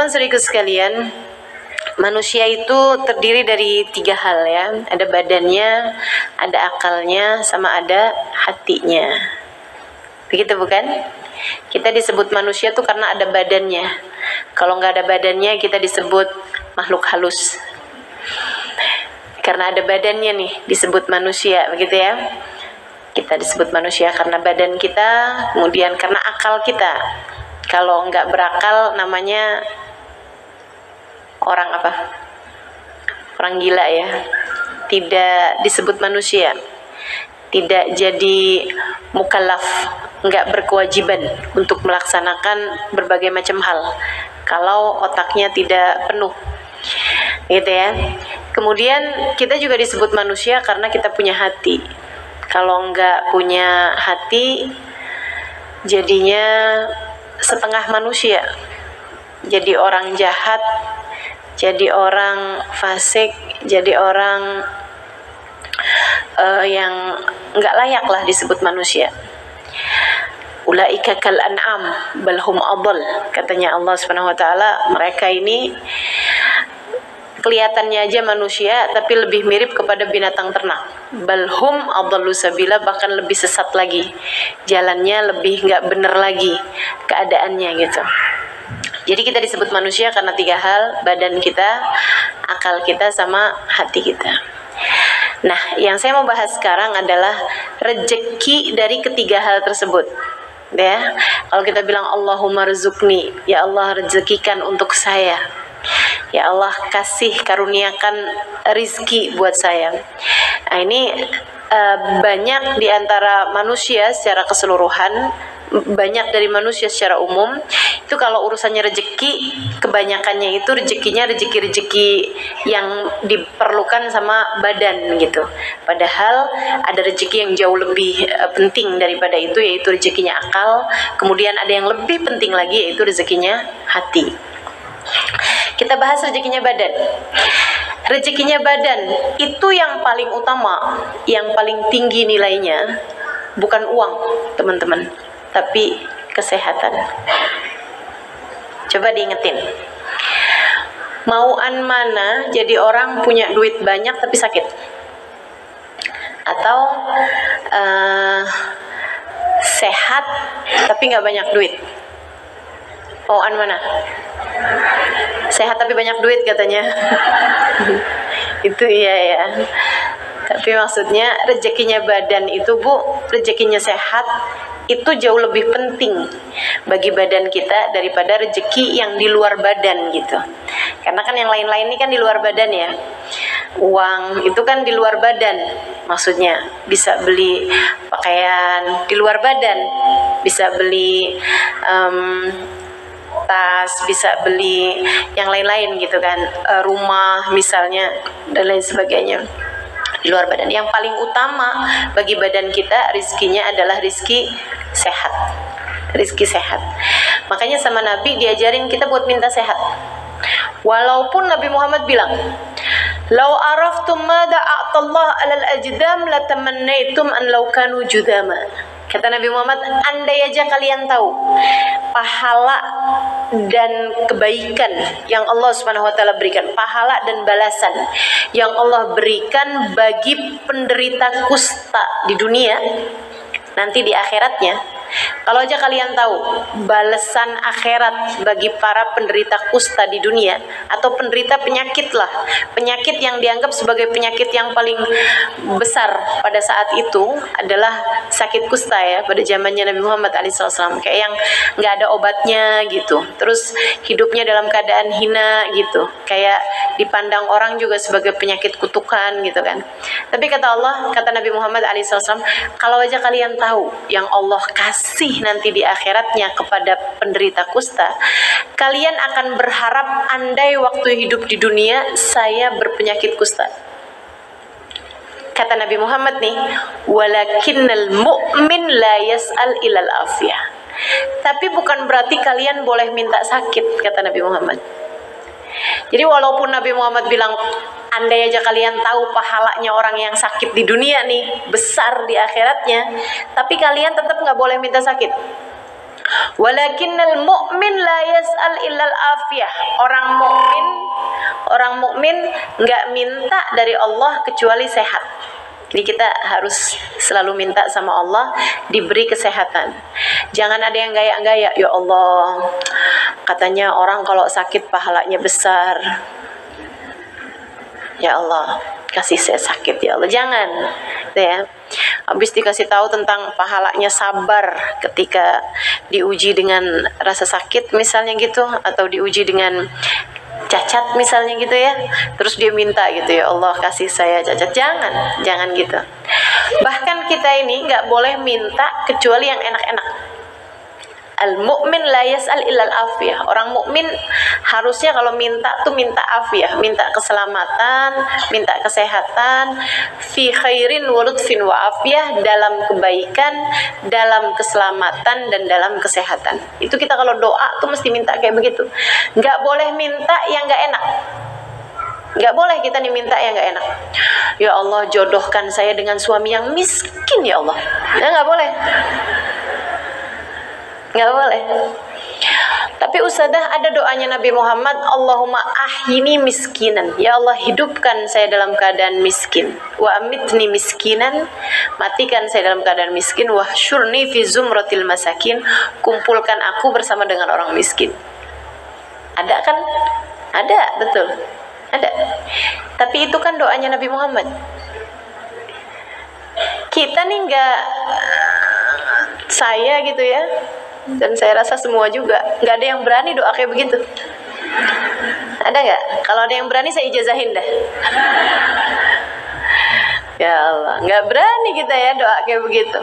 teman-teman saudaraku sekalian, manusia itu terdiri dari 3 hal ya. Ada badannya, ada akalnya, sama ada hatinya. Begitu bukan? Kita disebut manusia tuh karena ada badannya. Kalau nggak ada badannya kita disebut makhluk halus. Karena ada badannya nih disebut manusia, begitu ya. Kita disebut manusia karena badan kita, kemudian karena akal kita. Kalau nggak berakal namanya orang apa? Orang gila ya. Tidak disebut manusia. Tidak jadi mukallaf, nggak berkewajiban untuk melaksanakan berbagai macam hal kalau otaknya tidak penuh, gitu ya. Kemudian kita juga disebut manusia karena kita punya hati. Kalau nggak punya hati, jadinya setengah manusia, jadi orang jahat, jadi orang fasik, jadi orang yang nggak layak lah disebut manusia. Ulaika kal an'am bal hum adall, katanya Allah Subhanahu wa taala, mereka ini kelihatannya aja manusia tapi lebih mirip kepada binatang ternak. Bal hum adallu sabila, bahkan lebih sesat lagi, jalannya lebih nggak bener lagi keadaannya gitu. Jadi kita disebut manusia karena 3 hal, badan kita, akal kita, sama hati kita. Nah, yang saya mau bahas sekarang adalah rezeki dari ketiga hal tersebut. Ya, kalau kita bilang Allahumma rizukni, ya Allah rezekikan untuk saya. Ya Allah kasih karuniakan rizki buat saya. Nah, ini banyak di antara manusia secara keseluruhan, banyak dari manusia secara umum itu kalau urusannya rezeki, kebanyakannya itu rezekinya rezeki yang diperlukan sama badan gitu. Padahal ada rezeki yang jauh lebih penting daripada itu, yaitu rezekinya akal. Kemudian ada yang lebih penting lagi, yaitu rezekinya hati. Kita bahas rezekinya badan. Rezekinya badan itu yang paling utama, yang paling tinggi nilainya, bukan uang teman-teman, tapi kesehatan. Coba diingetin, mauan mana jadi orang punya duit banyak tapi sakit, atau sehat tapi nggak banyak duit? Mauan mana? Sehat tapi banyak duit katanya. Itu iya ya. Tapi maksudnya rezekinya badan itu, Bu, rezekinya sehat itu jauh lebih penting bagi badan kita daripada rezeki yang di luar badan gitu. Karena kan yang lain-lain ini kan di luar badan ya. Uang itu kan di luar badan. Maksudnya bisa beli pakaian di luar badan, bisa beli tas, bisa beli yang lain-lain gitu kan, rumah misalnya dan lain sebagainya di luar badan. Yang paling utama bagi badan kita rizkinya adalah rizki sehat, rizki sehat. Makanya sama Nabi diajarin kita buat minta sehat. Walaupun Nabi Muhammad bilang, "Lau araftum mada a'tallah alal ajdam latamannaitum an law kanu judama." Kata Nabi Muhammad, andai aja kalian tahu pahala dan kebaikan yang Allah Subhanahu wa taala berikan, pahala dan balasan yang Allah berikan bagi penderita kusta di dunia, nanti di akhiratnya, kalau aja kalian tahu balasan akhirat bagi para penderita kusta di dunia, atau penderita penyakit lah, penyakit yang dianggap sebagai penyakit yang paling besar pada saat itu adalah sakit kusta ya, pada zamannya Nabi Muhammad SAW, kayak yang nggak ada obatnya gitu, terus hidupnya dalam keadaan hina gitu, kayak dipandang orang juga sebagai penyakit kutukan gitu kan. Tapi kata Allah, kata Nabi Muhammad SAW, kalau aja kalian tahu yang Allah kasih nanti di akhiratnya kepada penderita kusta, kalian akan berharap andai waktu hidup di dunia saya berpenyakit kusta. Kata Nabi Muhammad nih, walakinnal mu'min la yas'al ilal afiyah. Tapi bukan berarti kalian boleh minta sakit, kata Nabi Muhammad. Jadi walaupun Nabi Muhammad bilang, andai aja kalian tahu pahalanya orang yang sakit di dunia nih besar di akhiratnya, tapi kalian tetap nggak boleh minta sakit. Walakinnal mu'min la yas'al illal afiyah. Orang mukmin enggak minta dari Allah kecuali sehat. Jadi kita harus selalu minta sama Allah diberi kesehatan. Jangan ada yang gaya-gaya, ya Allah, katanya orang kalau sakit pahalanya besar. Ya Allah, kasih saya sakit ya Allah. Jangan, ya. Habis dikasih tahu tentang pahalanya sabar ketika diuji dengan rasa sakit misalnya gitu, atau diuji dengan cacat misalnya gitu ya, terus dia minta gitu, ya Allah kasih saya cacat. Jangan gitu. Bahkan kita ini nggak boleh minta kecuali yang enak-enak. Al-mu'min la yas'al illal afiyah. Orang mukmin harusnya kalau minta tuh minta afiyah, minta keselamatan, minta kesehatan, fi khairin wa lutfin wa afiyah, dalam kebaikan, dalam keselamatan, dan dalam kesehatan. Itu kita kalau doa tuh mesti minta kayak begitu. Nggak boleh minta yang nggak enak. Nggak boleh kita nih minta yang nggak enak. Ya Allah, jodohkan saya dengan suami yang miskin ya Allah. Ya nggak boleh. Nggak boleh. Tapi Ustadzah, ada doanya Nabi Muhammad, Allahumma ahyini miskinan. Ya Allah, hidupkan saya dalam keadaan miskin. Wa amitni miskinan, matikan saya dalam keadaan miskin. Wa syurni fi zumratil masakin, kumpulkan aku bersama dengan orang miskin. Ada kan? Ada, betul. Ada. Tapi itu kan doanya Nabi Muhammad. Kita nih nggak, saya gitu ya, dan saya rasa semua juga nggak ada yang berani doa kayak begitu. Ada nggak? Kalau ada yang berani saya ijazahin dah. Ya Allah, nggak berani kita ya doa kayak begitu.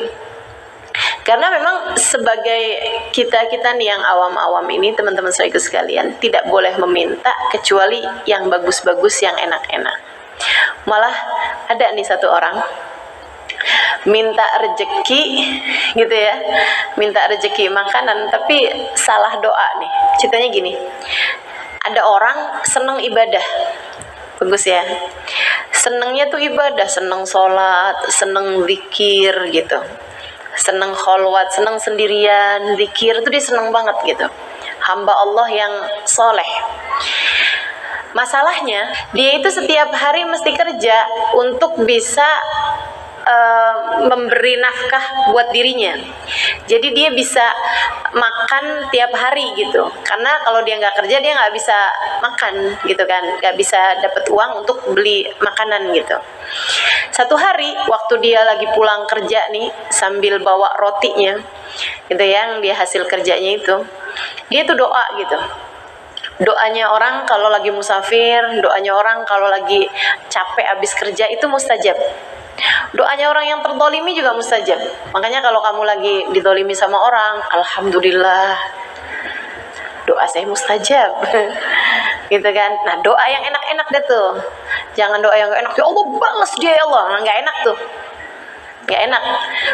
Karena memang sebagai kita nih yang awam-awam ini, teman-teman saudaraku sekalian, tidak boleh meminta kecuali yang bagus-bagus, yang enak-enak. Malah ada nih satu orang minta rezeki gitu ya, minta rezeki makanan, tapi salah doa nih. Ceritanya gini, ada orang seneng ibadah, bagus ya, senengnya tuh ibadah, seneng sholat, seneng zikir gitu, seneng kholwat, seneng sendirian, zikir tuh dia seneng banget gitu, hamba Allah yang soleh. Masalahnya dia itu setiap hari mesti kerja untuk bisa memberi nafkah buat dirinya. Jadi dia bisa makan tiap hari gitu. Karena kalau dia nggak kerja dia nggak bisa makan gitu kan, nggak bisa dapat uang untuk beli makanan gitu. Satu hari waktu dia lagi pulang kerja nih, sambil bawa rotinya gitu, yang dia hasil kerjanya itu, dia tuh doa gitu. Doanya orang kalau lagi musafir, doanya orang kalau lagi capek abis kerja itu mustajab. Doanya orang yang terdolimi juga mustajab. Makanya kalau kamu lagi didolimi sama orang, alhamdulillah, doa saya mustajab. Gitu kan. Nah, doa yang enak-enak deh tuh. Jangan doa yang gak enak, ya Allah balas dia ya Allah. Nah, gak enak tuh, gak enak.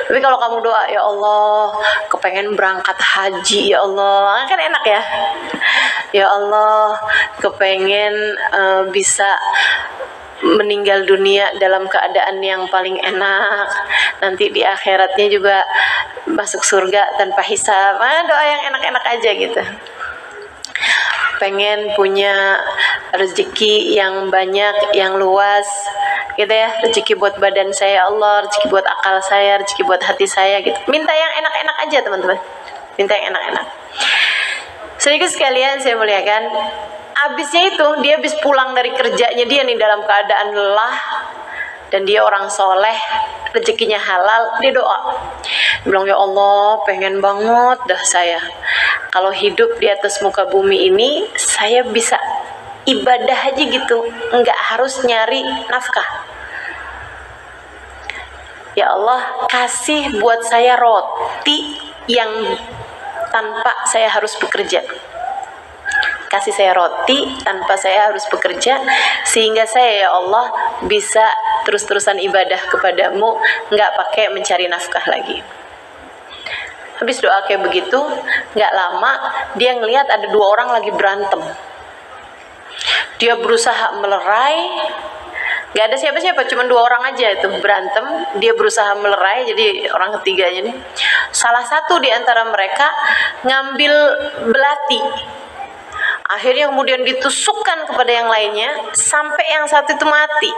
Tapi kalau kamu doa, ya Allah kepengen berangkat haji ya Allah, kan enak ya. Ya Allah kepengen bisa meninggal dunia dalam keadaan yang paling enak, nanti di akhiratnya juga masuk surga tanpa hisab. Doa yang enak-enak aja gitu. Pengen punya rezeki yang banyak, yang luas gitu ya, rezeki buat badan saya Allah, rezeki buat akal saya, rezeki buat hati saya gitu. Minta yang enak-enak aja teman-teman, minta yang enak-enak. Sedikit sekalian saya muliakan, abisnya itu dia habis pulang dari kerjanya, dia nih dalam keadaan lelah, dan dia orang soleh, rezekinya halal, dia doa, dia bilang, ya Allah pengen banget dah saya kalau hidup di atas muka bumi ini saya bisa ibadah aja gitu, nggak harus nyari nafkah. Ya Allah kasih buat saya roti yang tanpa saya harus bekerja. Kasih saya roti tanpa saya harus bekerja, sehingga saya ya Allah bisa terus-terusan ibadah kepadamu, nggak pakai mencari nafkah lagi. Habis doa kayak begitu, nggak lama dia ngelihat ada dua orang lagi berantem. Dia berusaha melerai, Gak ada siapa-siapa, cuma 2 orang aja itu berantem. Dia berusaha melerai, jadi orang ketiganya nih. Salah satu di antara mereka ngambil belati. Akhirnya kemudian ditusukkan kepada yang lainnya sampai yang satu itu mati.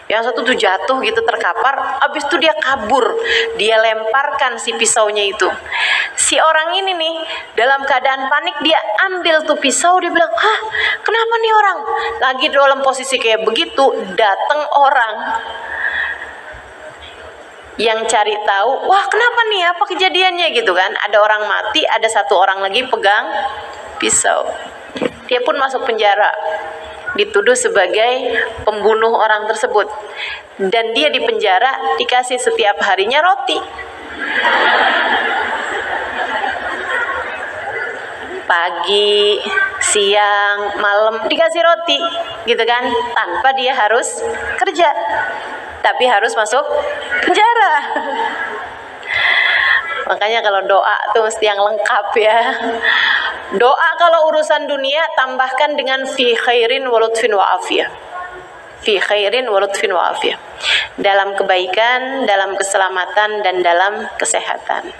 Yang satu tuh jatuh gitu terkapar. Habis itu dia kabur. Dia lemparkan si pisaunya itu. Si orang ini nih dalam keadaan panik, dia ambil tuh pisau. Dia bilang, hah, kenapa nih orang? Lagi dalam posisi kayak begitu, datang orang yang cari tahu. Wah, kenapa nih? Apa kejadiannya gitu kan? Ada orang mati, ada satu orang lagi pegang pisau. Dia pun masuk penjara, dituduh sebagai pembunuh orang tersebut. Dan dia di penjara dikasih setiap harinya roti. Pagi, siang, malam dikasih roti gitu kan, tanpa dia harus kerja, tapi harus masuk penjara. Makanya kalau doa tuh mesti yang lengkap ya. Doa kalau urusan dunia tambahkan dengan fi khairin wa lutfin wa afiyah. Fi khairin wa lutfin wa afiyah. Dalam kebaikan, dalam keselamatan, dan dalam kesehatan.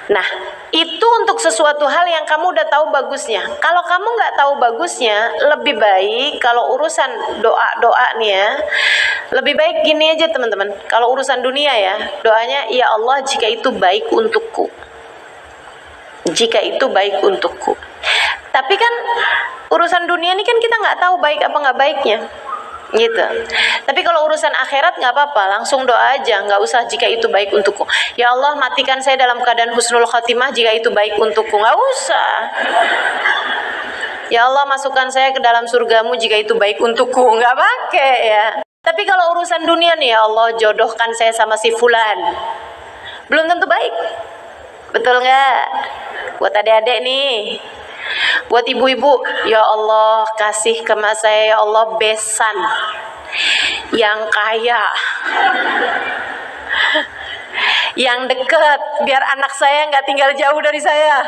Nah, itu untuk sesuatu hal yang kamu udah tahu bagusnya. Kalau kamu nggak tahu bagusnya, lebih baik kalau urusan doa-doa nih ya, lebih baik gini aja teman-teman. Kalau urusan dunia ya, doanya, ya Allah jika itu baik untukku. Jika itu baik untukku. Tapi kan urusan dunia ini kan kita nggak tahu baik apa nggak baiknya. Gitu. Tapi kalau urusan akhirat nggak apa-apa, langsung doa aja, nggak usah jika itu baik untukku. Ya Allah matikan saya dalam keadaan husnul khatimah jika itu baik untukku, nggak usah. Ya Allah masukkan saya ke dalam surgamu jika itu baik untukku, nggak pakai ya. Tapi kalau urusan dunia nih, ya Allah jodohkan saya sama si fulan, belum tentu baik, betul nggak? Buat adik-adik nih, buat ibu-ibu, ya Allah kasih ke mas saya, ya Allah besan yang kaya, yang deket, biar anak saya nggak tinggal jauh dari saya,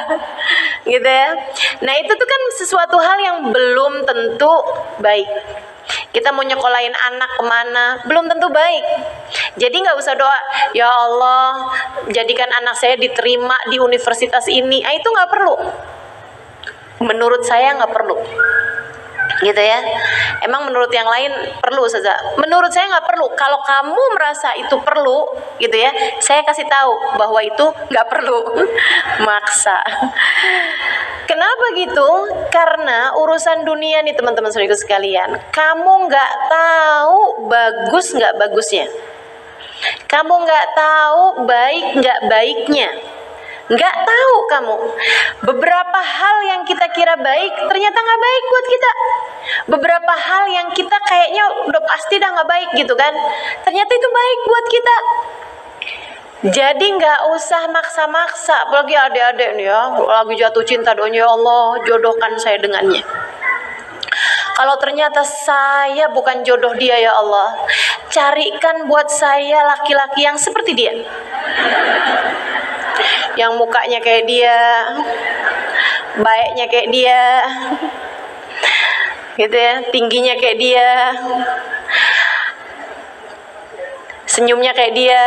gitu ya. Nah itu tuh kan sesuatu hal yang belum tentu baik. Kita mau nyekolahin anak kemana, belum tentu baik. Jadi nggak usah doa, ya Allah jadikan anak saya diterima di universitas ini. Itu nggak perlu. Menurut saya nggak perlu, gitu ya. Emang menurut yang lain perlu saja. Menurut saya nggak perlu. Kalau kamu merasa itu perlu, gitu ya, saya kasih tahu bahwa itu nggak perlu. Maksa. Kenapa gitu? Karena urusan dunia nih teman-teman saudaraku sekalian, kamu nggak tahu bagus nggak bagusnya, kamu nggak tahu baik nggak baiknya. Nggak tahu kamu. Beberapa hal yang kita kira baik ternyata nggak baik buat kita. Beberapa hal yang kita kayaknya udah pasti dah nggak baik gitu kan, ternyata itu baik buat kita. Jadi nggak usah maksa-maksa. Apalagi adik-adik nih ya, lagi jatuh cinta, doanya ya Allah jodohkan saya dengannya. Kalau ternyata saya bukan jodoh dia, ya Allah carikan buat saya laki-laki yang seperti dia, yang mukanya kayak dia, baiknya kayak dia, gitu ya, tingginya kayak dia, senyumnya kayak dia.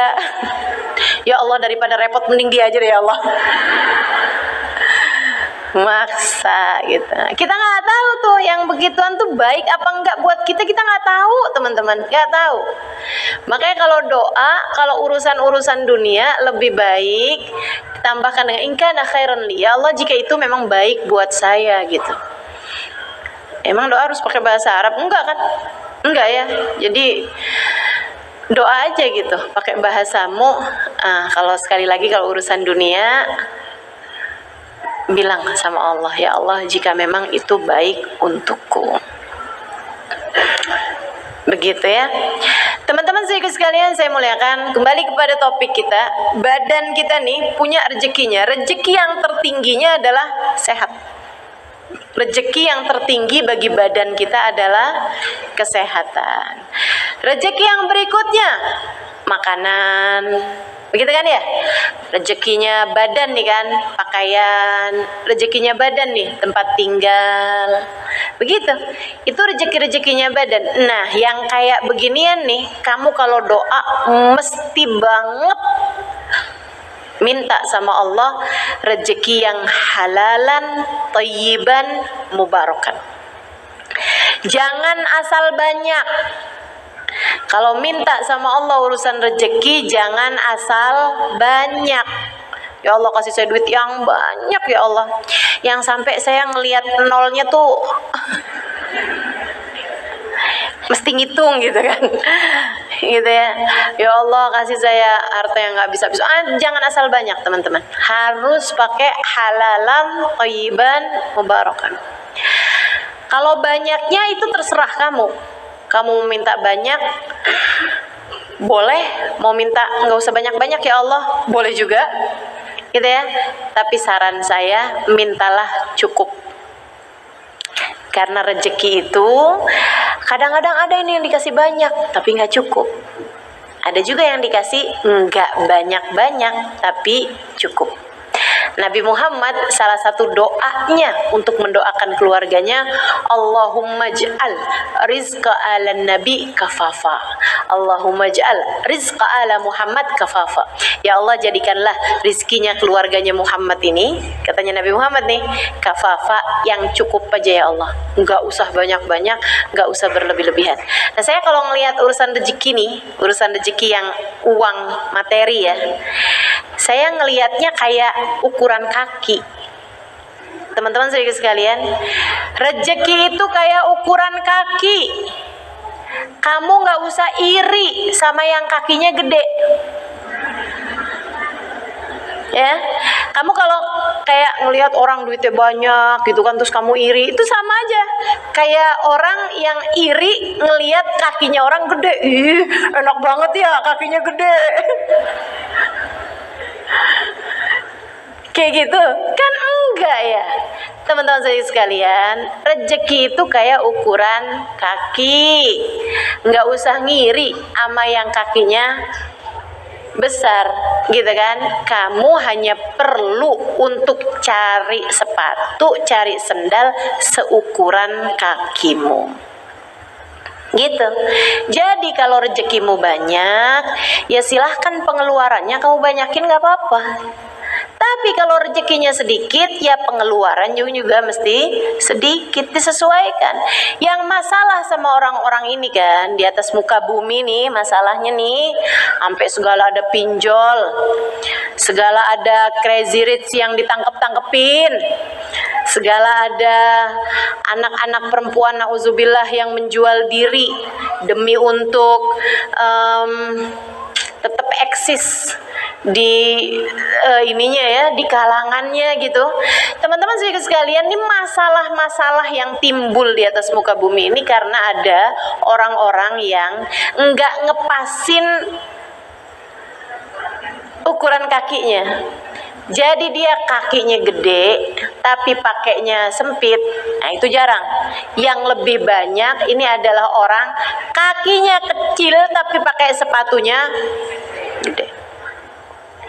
Ya Allah daripada repot mending dia aja deh ya Allah. Maksa gitu. Kita nggak tahu tuh yang begituan tuh baik apa enggak buat kita, kita nggak tahu teman-teman, nggak tahu. Makanya kalau doa, kalau urusan-urusan dunia lebih baik tambahkan dengan in kana khairan li, ya Allah jika itu memang baik buat saya gitu. Emang doa harus pakai bahasa Arab? Enggak kan? Enggak ya. Jadi doa aja gitu pakai bahasamu. Kalau sekali lagi kalau urusan dunia, bilang sama Allah, ya Allah jika memang itu baik untukku. Begitu ya teman-teman sekalian, saya muliakan. Kembali kepada topik kita, badan kita nih punya rezekinya. Rezeki yang tertingginya adalah sehat. Rezeki yang tertinggi bagi badan kita adalah kesehatan. Rezeki yang berikutnya makanan, begitu kan ya? Rezekinya badan nih kan, pakaian. Rezekinya badan nih, tempat tinggal. Begitu. Itu rezeki-rezekinya badan. Nah, yang kayak beginian nih, kamu kalau doa mesti banget minta sama Allah rezeki yang halalan, thayyiban, mubarakan. Jangan asal banyak. Kalau minta sama Allah urusan rezeki, jangan asal banyak. Ya Allah, kasih saya duit yang banyak ya Allah, yang sampai saya ngelihat nolnya tuh mesti ngitung gitu kan. Gitu ya. Ya Allah, kasih saya harta yang nggak bisa. Jangan asal banyak, teman-teman. Harus pakai halalan, thayyiban, mubarakan. Kalau banyaknya itu terserah kamu. Kamu mau minta banyak, boleh. Mau minta nggak usah banyak-banyak ya Allah, boleh juga. Gitu ya. Tapi saran saya, mintalah cukup. Karena rezeki itu kadang-kadang ada ini yang dikasih banyak tapi nggak cukup. Ada juga yang dikasih nggak banyak-banyak tapi cukup. Nabi Muhammad salah satu doanya untuk mendoakan keluarganya, Allahumma ja'al rizqa ala nabi kafafa. Allahumma ja'al rizqa ala Muhammad kafafa. Ya Allah, jadikanlah rizkinya keluarganya Muhammad ini, katanya Nabi Muhammad nih, kafafa, yang cukup aja ya Allah. Enggak usah banyak-banyak, enggak usah berlebih-lebihan. Nah, saya kalau ngelihat urusan rezeki nih, urusan rezeki yang uang materi ya, saya ngelihatnya kayak ukuran kaki. Teman-teman sedikit sekalian, rezeki itu kayak ukuran kaki. Kamu nggak usah iri sama yang kakinya gede. Ya, kamu kalau kayak ngelihat orang duitnya banyak gitu kan, terus kamu iri, itu sama aja kayak orang yang iri ngelihat kakinya orang gede. Ih, enak banget ya kakinya gede. Kayak gitu kan, enggak ya teman-teman saya sekalian. Rezeki itu kayak ukuran kaki. Enggak usah ngiri sama yang kakinya besar gitu kan. Kamu hanya perlu untuk cari sepatu, cari sendal seukuran kakimu gitu. Jadi kalau rezekimu banyak, ya silahkan pengeluarannya kamu banyakin, gak apa-apa. Tapi kalau rezekinya sedikit, ya pengeluaran juga mesti sedikit, disesuaikan. Yang masalah sama orang-orang ini kan, di atas muka bumi nih, masalahnya nih, sampai segala ada pinjol, segala ada crazy rich yang ditangkep-tangkepin, segala ada anak-anak perempuan nauzubillah yang menjual diri demi untuk tetap eksis di ininya ya, di kalangannya gitu. Teman-teman sekalian, ini masalah-masalah yang timbul di atas muka bumi ini karena ada orang-orang yang enggak ngepasin ukuran kakinya. Jadi dia kakinya gede tapi pakainya sempit. Nah, itu jarang. Yang lebih banyak ini adalah orang kakinya kecil tapi pakai sepatunya gede.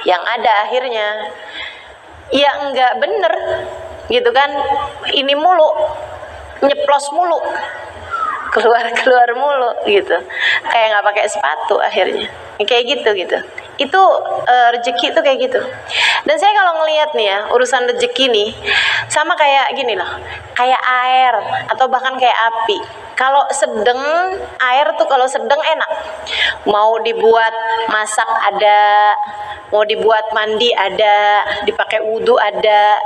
Yang ada akhirnya ya enggak bener gitu kan, ini mulu, nyeplos mulu, keluar mulu gitu, kayak nggak pakai sepatu akhirnya, kayak gitu. Itu rezeki itu kayak gitu. Dan saya kalau ngelihat nih ya, urusan rezeki nih sama kayak gini loh, kayak air atau bahkan kayak api. Kalau sedang air tuh, kalau sedang enak, mau dibuat masak ada, mau dibuat mandi ada, dipakai wudhu ada.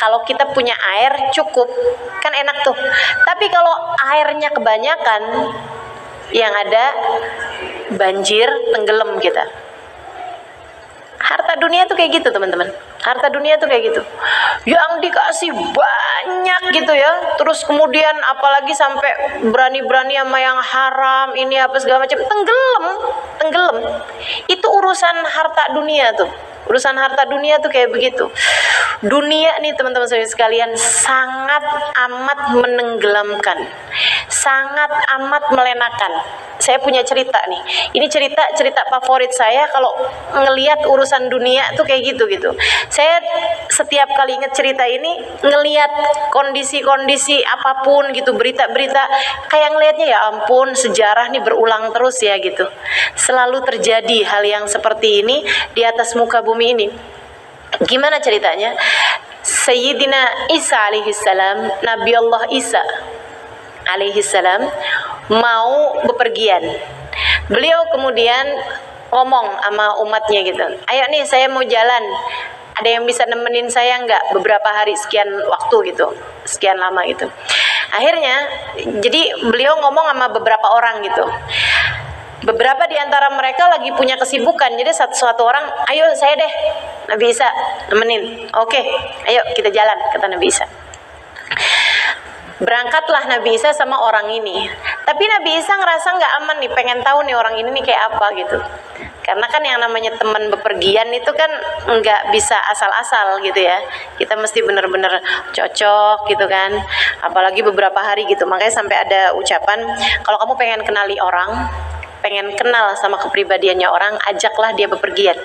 Kalau kita punya air cukup kan enak tuh. Tapi kalau airnya kebanyakan, yang ada banjir, tenggelam kita. Harta dunia tuh kayak gitu teman-teman. Harta dunia tuh kayak gitu, yang dikasih banyak gitu ya, terus kemudian apalagi sampai berani-berani sama yang haram, ini apa segala macam, tenggelam. Itu urusan harta dunia tuh. Urusan harta dunia tuh kayak begitu. Dunia nih teman-teman sekalian sangat amat menenggelamkan, sangat amat melenakan. saya punya cerita nih. Ini cerita favorit saya kalau ngelihat urusan dunia tuh kayak gitu. Saya setiap kali inget cerita ini, ngelihat kondisi-kondisi apapun gitu, berita-berita, kayak ngelihatnya ya ampun, sejarah nih berulang terus ya gitu. Selalu terjadi hal yang seperti ini di atas muka bumi ini. Gimana ceritanya? Sayyidina Isa alaihissalam, Nabi Allah Isa alaihissalam mau bepergian. Beliau kemudian ngomong sama umatnya gitu, ayo nih saya mau jalan, ada yang bisa nemenin saya nggak beberapa hari, sekian waktu gitu, sekian lama gitu. Akhirnya jadi beliau ngomong sama beberapa orang gitu. Beberapa di antara mereka lagi punya kesibukan, jadi satu orang, ayo saya deh, Nabi Isa nemenin. Oke, ayo kita jalan, kata Nabi Isa. Berangkatlah Nabi Isa sama orang ini. Tapi Nabi Isa ngerasa nggak aman nih, pengen tahu nih orang ini nih kayak apa gitu. Karena kan yang namanya teman bepergian itu kan nggak bisa asal-asal gitu ya. Kita mesti bener-bener cocok gitu kan. Apalagi beberapa hari gitu. Makanya sampai ada ucapan, kalau kamu pengen kenali orang, pengen kenal sama kepribadiannya orang, ajaklah dia bepergian.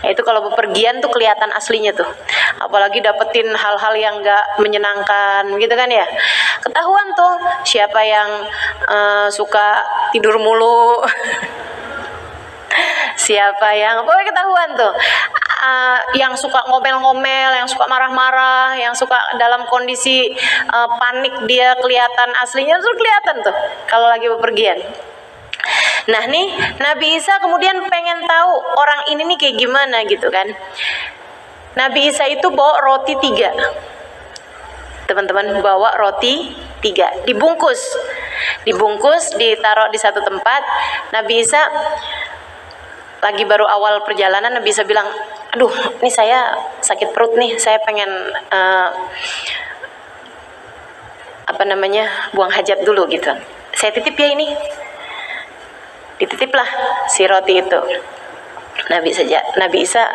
Nah, itu kalau bepergian tuh kelihatan aslinya tuh. Apalagi dapetin hal-hal yang gak menyenangkan gitu kan ya. Ketahuan tuh siapa yang suka tidur mulu. Siapa yang pokoknya ketahuan tuh. Yang suka ngomel-ngomel, yang suka marah-marah, yang suka dalam kondisi panik, dia kelihatan aslinya tuh, kelihatan tuh kalau lagi bepergian. Nah nih Nabi Isa kemudian pengen tahu orang ini nih kayak gimana gitu kan. Nabi Isa itu bawa roti 3, teman-teman, bawa roti 3, dibungkus, ditaruh di satu tempat. Nabi Isa lagi baru awal perjalanan, Nabi Isa bilang, aduh ini saya sakit perut nih, saya pengen buang hajat dulu gitu, saya titip ya ini. Dititiplah si roti itu. Nabi Isa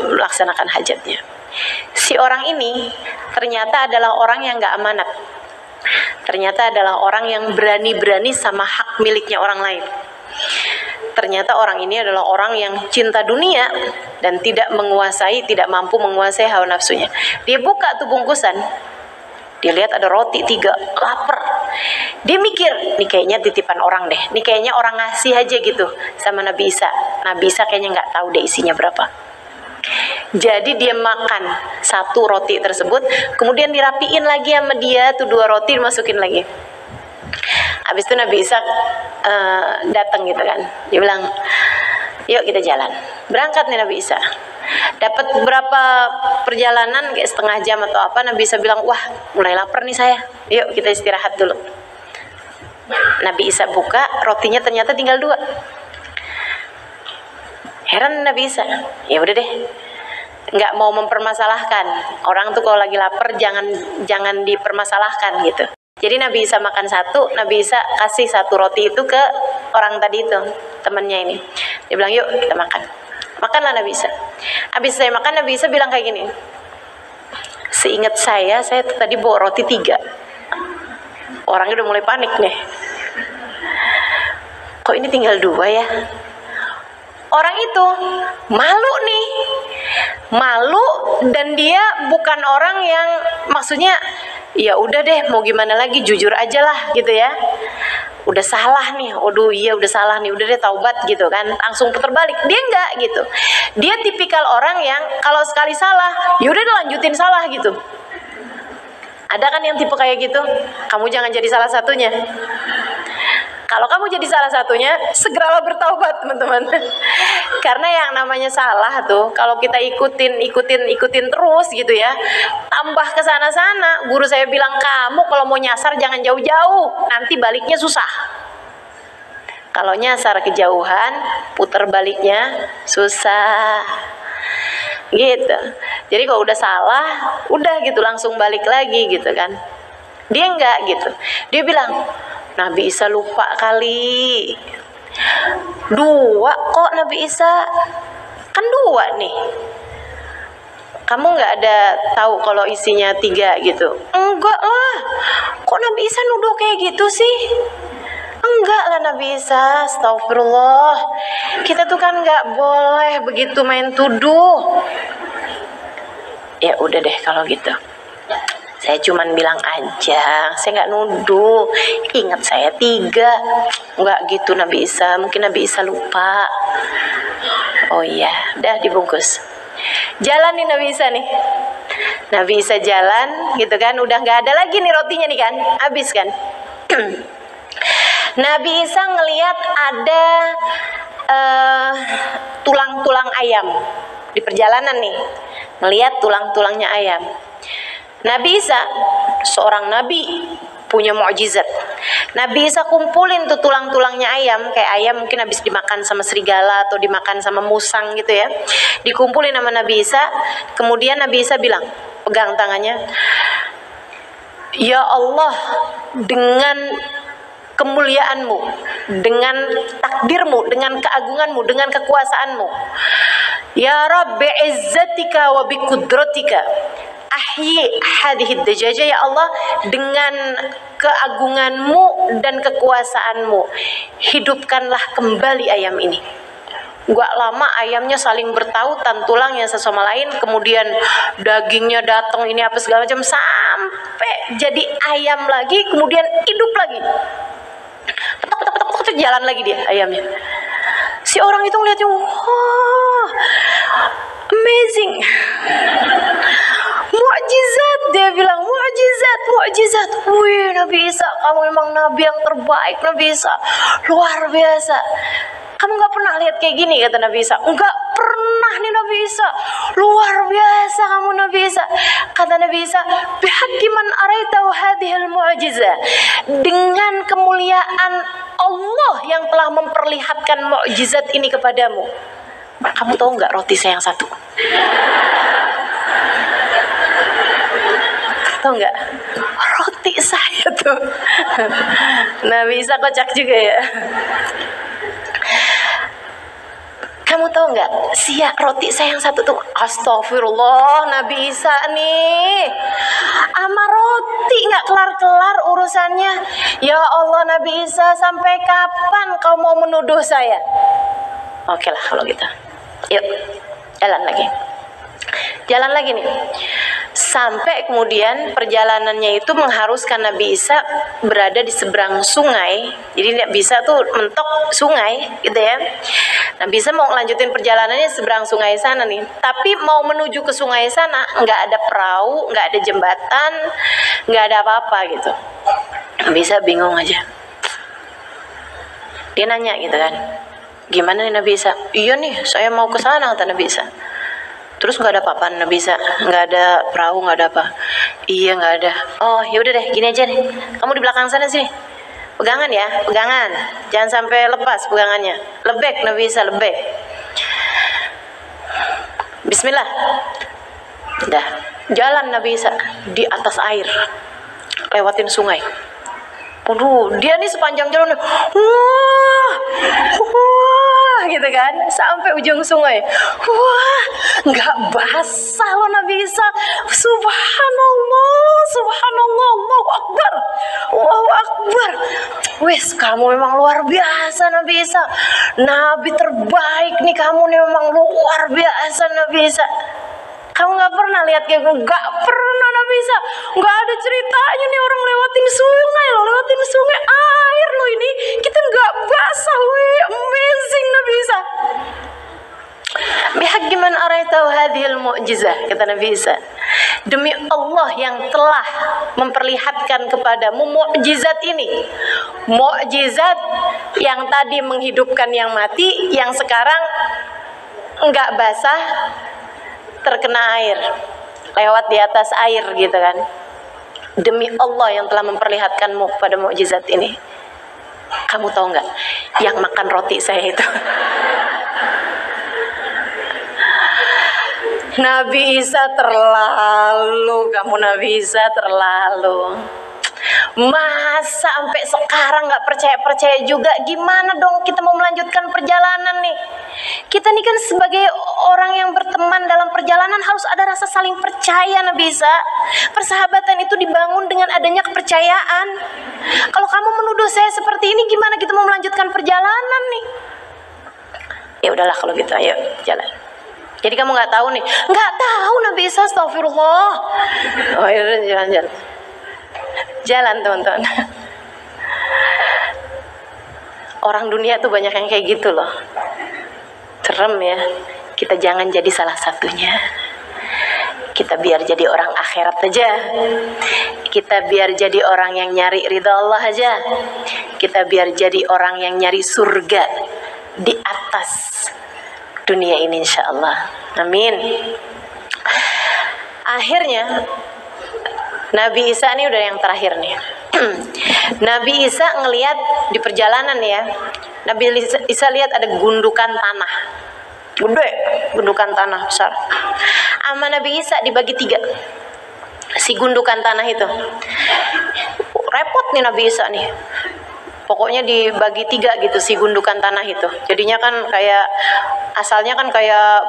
melaksanakan hajatnya. Si orang ini ternyata adalah orang yang gak amanat. Ternyata adalah orang yang berani-berani sama hak miliknya orang lain. Ternyata orang ini adalah orang yang cinta dunia dan tidak mampu menguasai hawa nafsunya. Dia buka tuh bungkusan, dia lihat ada roti 3, lapar. Dia mikir, nih kayaknya titipan orang deh, nih kayaknya orang ngasih aja gitu sama Nabi Isa. Nabi Isa kayaknya nggak tahu deh isinya berapa. Jadi dia makan satu roti tersebut, kemudian dirapiin lagi sama dia tuh 2 roti dimasukin lagi. Habis itu Nabi Isa datang gitu kan, dia bilang, yuk kita jalan. Berangkat nih Nabi Isa. Dapat beberapa perjalanan kayak setengah jam atau apa, Nabi Isa bilang, wah mulai lapar nih saya, yuk kita istirahat dulu. Nabi Isa buka, rotinya ternyata tinggal 2. Heran Nabi Isa, ya udah deh, nggak mau mempermasalahkan. Orang tuh kalau lagi lapar jangan dipermasalahkan gitu. Jadi Nabi Isa makan 1, Nabi Isa kasih 1 roti itu ke orang tadi itu, temannya ini. Dia bilang, yuk kita makan. Makanlah Nabi Isa. Habis saya makan, Nabi Isa bilang kayak gini, seingat saya tadi bawa roti 3. Orangnya udah mulai panik nih, kok ini tinggal 2 ya. Orang itu malu nih, malu, dan dia bukan orang yang maksudnya ya udah deh mau gimana lagi, jujur aja lah gitu ya. Udah salah nih, aduh iya udah salah nih, udah deh taubat gitu kan, langsung putar balik. Dia enggak gitu. Dia tipikal orang yang kalau sekali salah, yaudah lanjutin salah gitu. Ada kan yang tipe kayak gitu? Kamu jangan jadi salah satunya. Kalau kamu jadi salah satunya, segeralah bertaubat teman-teman. Karena yang namanya salah tuh, kalau kita ikutin terus gitu ya, tambah ke sana-sana. Guru saya bilang, kamu kalau mau nyasar jangan jauh-jauh, nanti baliknya susah. Kalau nyasar kejauhan, putar baliknya susah. Gitu. Jadi kalau udah salah, udah gitu langsung balik lagi gitu kan. Dia enggak gitu. Dia bilang, Nabi Isa lupa kali. 2 kok Nabi Isa? Kan 2 nih. Kamu nggak ada tahu kalau isinya 3 gitu? Enggak lah. Kok Nabi Isa nuduh kayak gitu sih? Enggak lah Nabi Isa, astagfirullah. Kita tuh kan nggak boleh begitu main tuduh. Ya udah deh kalau gitu. Saya cuman bilang aja, saya nggak nuduh. Ingat saya 3. Nggak gitu Nabi Isa, mungkin Nabi Isa lupa. Oh iya, udah dibungkus. Jalan nih Nabi Isa nih. Nabi Isa jalan gitu kan, udah nggak ada lagi nih rotinya nih kan, habis kan. Nabi Isa ngelihat ada tulang-tulang ayam di perjalanan nih, ngelihat tulang-tulangnya ayam. Nabi Isa seorang nabi punya mukjizat. Nabi Isa kumpulin tuh tulang-tulangnya ayam, kayak ayam mungkin habis dimakan sama serigala atau dimakan sama musang gitu ya. Dikumpulin sama Nabi Isa, kemudian Nabi Isa bilang, pegang tangannya, "Ya Allah, dengan kemuliaanmu, dengan takdirmu, dengan keagunganmu, dengan kekuasaanmu, ya Rabbi izzatika wa biqudratika, ahyi hadhihi dajaja, ya Allah, dengan keagunganmu dan kekuasaanmu, hidupkanlah kembali ayam ini." Gak lama ayamnya saling bertautan tulangnya satu sama lain, kemudian dagingnya datang ini apa segala macam, sampai jadi ayam lagi, kemudian hidup lagi. Petak, jalan lagi dia ayamnya. Si orang itu ngeliatnya, wah, amazing, mukjizat, dia bilang, mukjizat. Wih, Nabi Isa, kamu memang nabi yang terbaik, Nabi Isa, luar biasa. Kamu gak pernah lihat kayak gini, kata Nabi Isa. Enggak pernah nih Nabi Isa, luar biasa kamu Nabi Isa. Kata Nabi Isa, bihaqqi man araitahu hadhil mu'jizah, dengan kemuliaan Allah yang telah memperlihatkan mukjizat ini kepadamu. Kamu tahu nggak roti saya yang satu? Tahu nggak? Roti saya tuh. Nabi Isa kocak juga ya. Kamu tahu nggak, roti saya yang satu tuh, astagfirullah, Nabi Isa nih, ama roti nggak kelar-kelar urusannya. Ya Allah Nabi Isa, sampai kapan kau mau menuduh saya? Oke lah kalau gitu, yuk jalan lagi nih. Sampai kemudian perjalanannya itu mengharuskan Nabi Isa berada di seberang sungai. Jadi Nabi Isa tuh mentok sungai gitu ya. Nabi Isa mau lanjutin perjalanannya seberang sungai sana nih. Tapi mau menuju ke sungai sana nggak ada perahu, nggak ada jembatan, nggak ada apa-apa gitu. Nabi Isa bingung aja. Dia nanya gitu kan, gimana nih Nabi Isa? Iya nih, saya mau ke sana, kata Nabi Isa. Terus nggak ada apa-apa Nabi Isa, nggak ada perahu, nggak ada apa? Iya nggak ada. Oh yaudah deh, gini aja nih, kamu di belakang sana sini, pegangan ya, pegangan, jangan sampai lepas pegangannya. Lebek Nabi Isa, lebek. Bismillah. Dah, jalan Nabi Isa di atas air, lewatin sungai. Waduh, dia nih sepanjang jalan, wah, gitu kan, sampai ujung sungai. Wah, nggak basah loh Nabi Isa. Subhanallah, Allahu Akbar, Allahu Akbar. Wes, kamu memang luar biasa Nabi Isa. Nabi terbaik nih kamu nih, memang luar biasa Nabi Isa. Kamu nggak pernah lihat kayak gue? Nggak pernah Nabi Isa. Nggak ada ceritanya nih orang lewatin sungai loh, lewatin sungai air loh ini. Kita nggak basah, wih, amazing Nabi Isa. Bihaqqi man araitahu hadhil mu'jizah, kata Nabi Isa. Demi Allah yang telah memperlihatkan kepadamu mukjizat ini. Mukjizat yang tadi menghidupkan yang mati, yang sekarang nggak basah, terkena air, lewat di atas air gitu kan. Demi Allah yang telah memperlihatkanmu pada mukjizat ini. Kamu tahu nggak yang makan roti saya itu? Nabi Isa terlalu, kamu Nabi Isa terlalu. Masa sampai sekarang nggak percaya juga? Gimana dong kita mau melanjutkan perjalanan nih? Kita nih kan sebagai orang yang berteman dalam perjalanan harus ada rasa saling percaya, Nabi Isa. Persahabatan itu dibangun dengan adanya kepercayaan. Kalau kamu menuduh saya seperti ini, gimana kita mau melanjutkan perjalanan nih? Ya udahlah kalau gitu, ayo jalan. Jadi kamu nggak tahu nih? Nggak tahu, Nabi Isa, astagfirullah. Oh ya, jalan. Jalan teman-teman. Orang dunia tuh banyak yang kayak gitu loh. Serem ya. Kita jangan jadi salah satunya. Kita biar jadi orang akhirat aja. Kita biar jadi orang yang nyari ridha Allah aja. Kita biar jadi orang yang nyari surga di atas dunia ini, insyaallah. Amin. Akhirnya Nabi Isa ini udah yang terakhir nih. Nabi Isa ngelihat di perjalanan ya, Nabi Isa lihat ada gundukan tanah, gede, gundukan tanah besar. Sama Nabi Isa dibagi 3 si gundukan tanah itu. Repot nih Nabi Isa nih. Pokoknya dibagi 3 gitu si gundukan tanah itu. Jadinya kan kayak asalnya kan kayak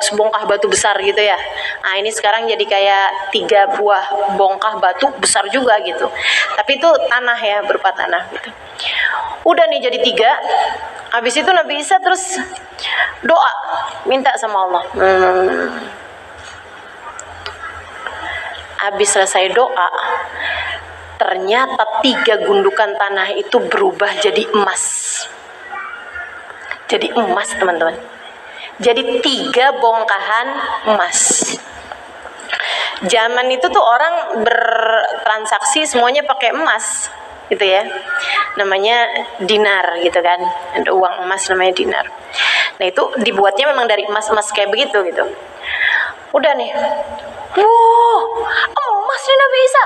sebongkah batu besar gitu ya. Nah ini sekarang jadi kayak 3 buah bongkah batu besar juga gitu. Tapi itu tanah ya, berupa tanah gitu. Udah nih jadi 3. Habis itu Nabi Isa terus doa, minta sama Allah. Habis selesai doa, ternyata 3 gundukan tanah itu berubah jadi emas. Jadi emas teman-teman. Jadi 3 bongkahan emas. Zaman itu tuh orang bertransaksi semuanya pakai emas gitu ya. Namanya dinar gitu kan. Ada uang emas namanya dinar. Nah itu dibuatnya memang dari emas-emas kayak begitu gitu. Udah nih. Wow, emas nih Nabi Isa.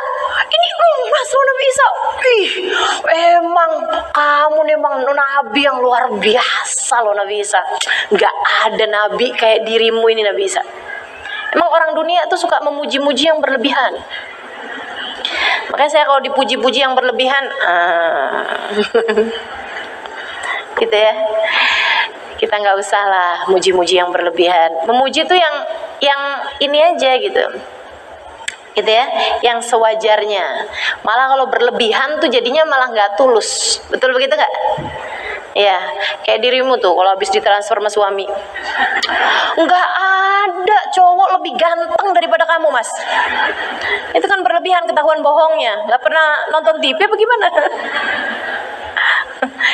Ini emas loh Nabi Isa. Ih, emang kamu nih emang nabi yang luar biasa loh Nabi Isa. Gak ada nabi kayak dirimu ini Nabi Isa. Emang orang dunia tuh suka memuji-muji yang berlebihan. Makanya saya kalau dipuji-puji yang berlebihan, gitu ya. Kita nggak usah lah muji-muji yang berlebihan. Memuji tuh yang ini aja gitu ya, yang sewajarnya. Malah kalau berlebihan tuh jadinya malah nggak tulus. Betul begitu nggak? Ya, kayak dirimu tuh kalau habis ditransfer sama suami, nggak ada cowok lebih ganteng daripada kamu, Mas. Itu kan berlebihan, ketahuan bohongnya. Nggak pernah nonton TV apa gimana?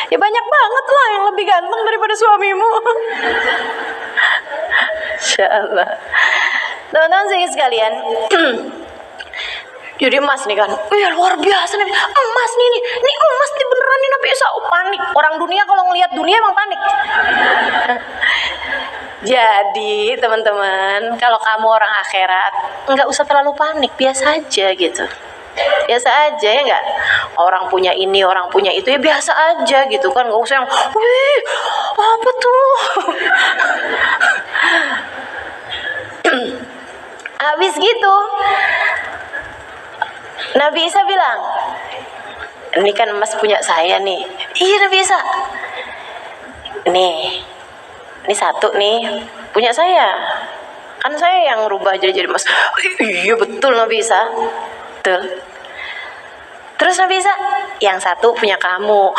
Ya banyak banget lah yang lebih ganteng daripada suamimu. Insyaallah. Teman-teman sekalian, jadi emas nih kan, luar biasa nih, emas nih, ini emas nih beneran nih Nabi Isa. Panik, orang dunia kalau ngelihat dunia emang panik. Jadi teman-teman, kalau kamu orang akhirat, nggak usah terlalu panik, biasa aja gitu. Biasa aja ya nggak, orang punya ini, orang punya itu, ya biasa aja gitu kan, nggak usah yang wih apa tuh. Habis gitu Nabi Isa bilang, ini kan emas punya saya nih. Iya Nabi Isa, nih ini 1 nih punya saya, kan saya yang rubah jadi emas. Iya betul Nabi Isa, betul. Terus Nabi Isa, yang 1 punya kamu.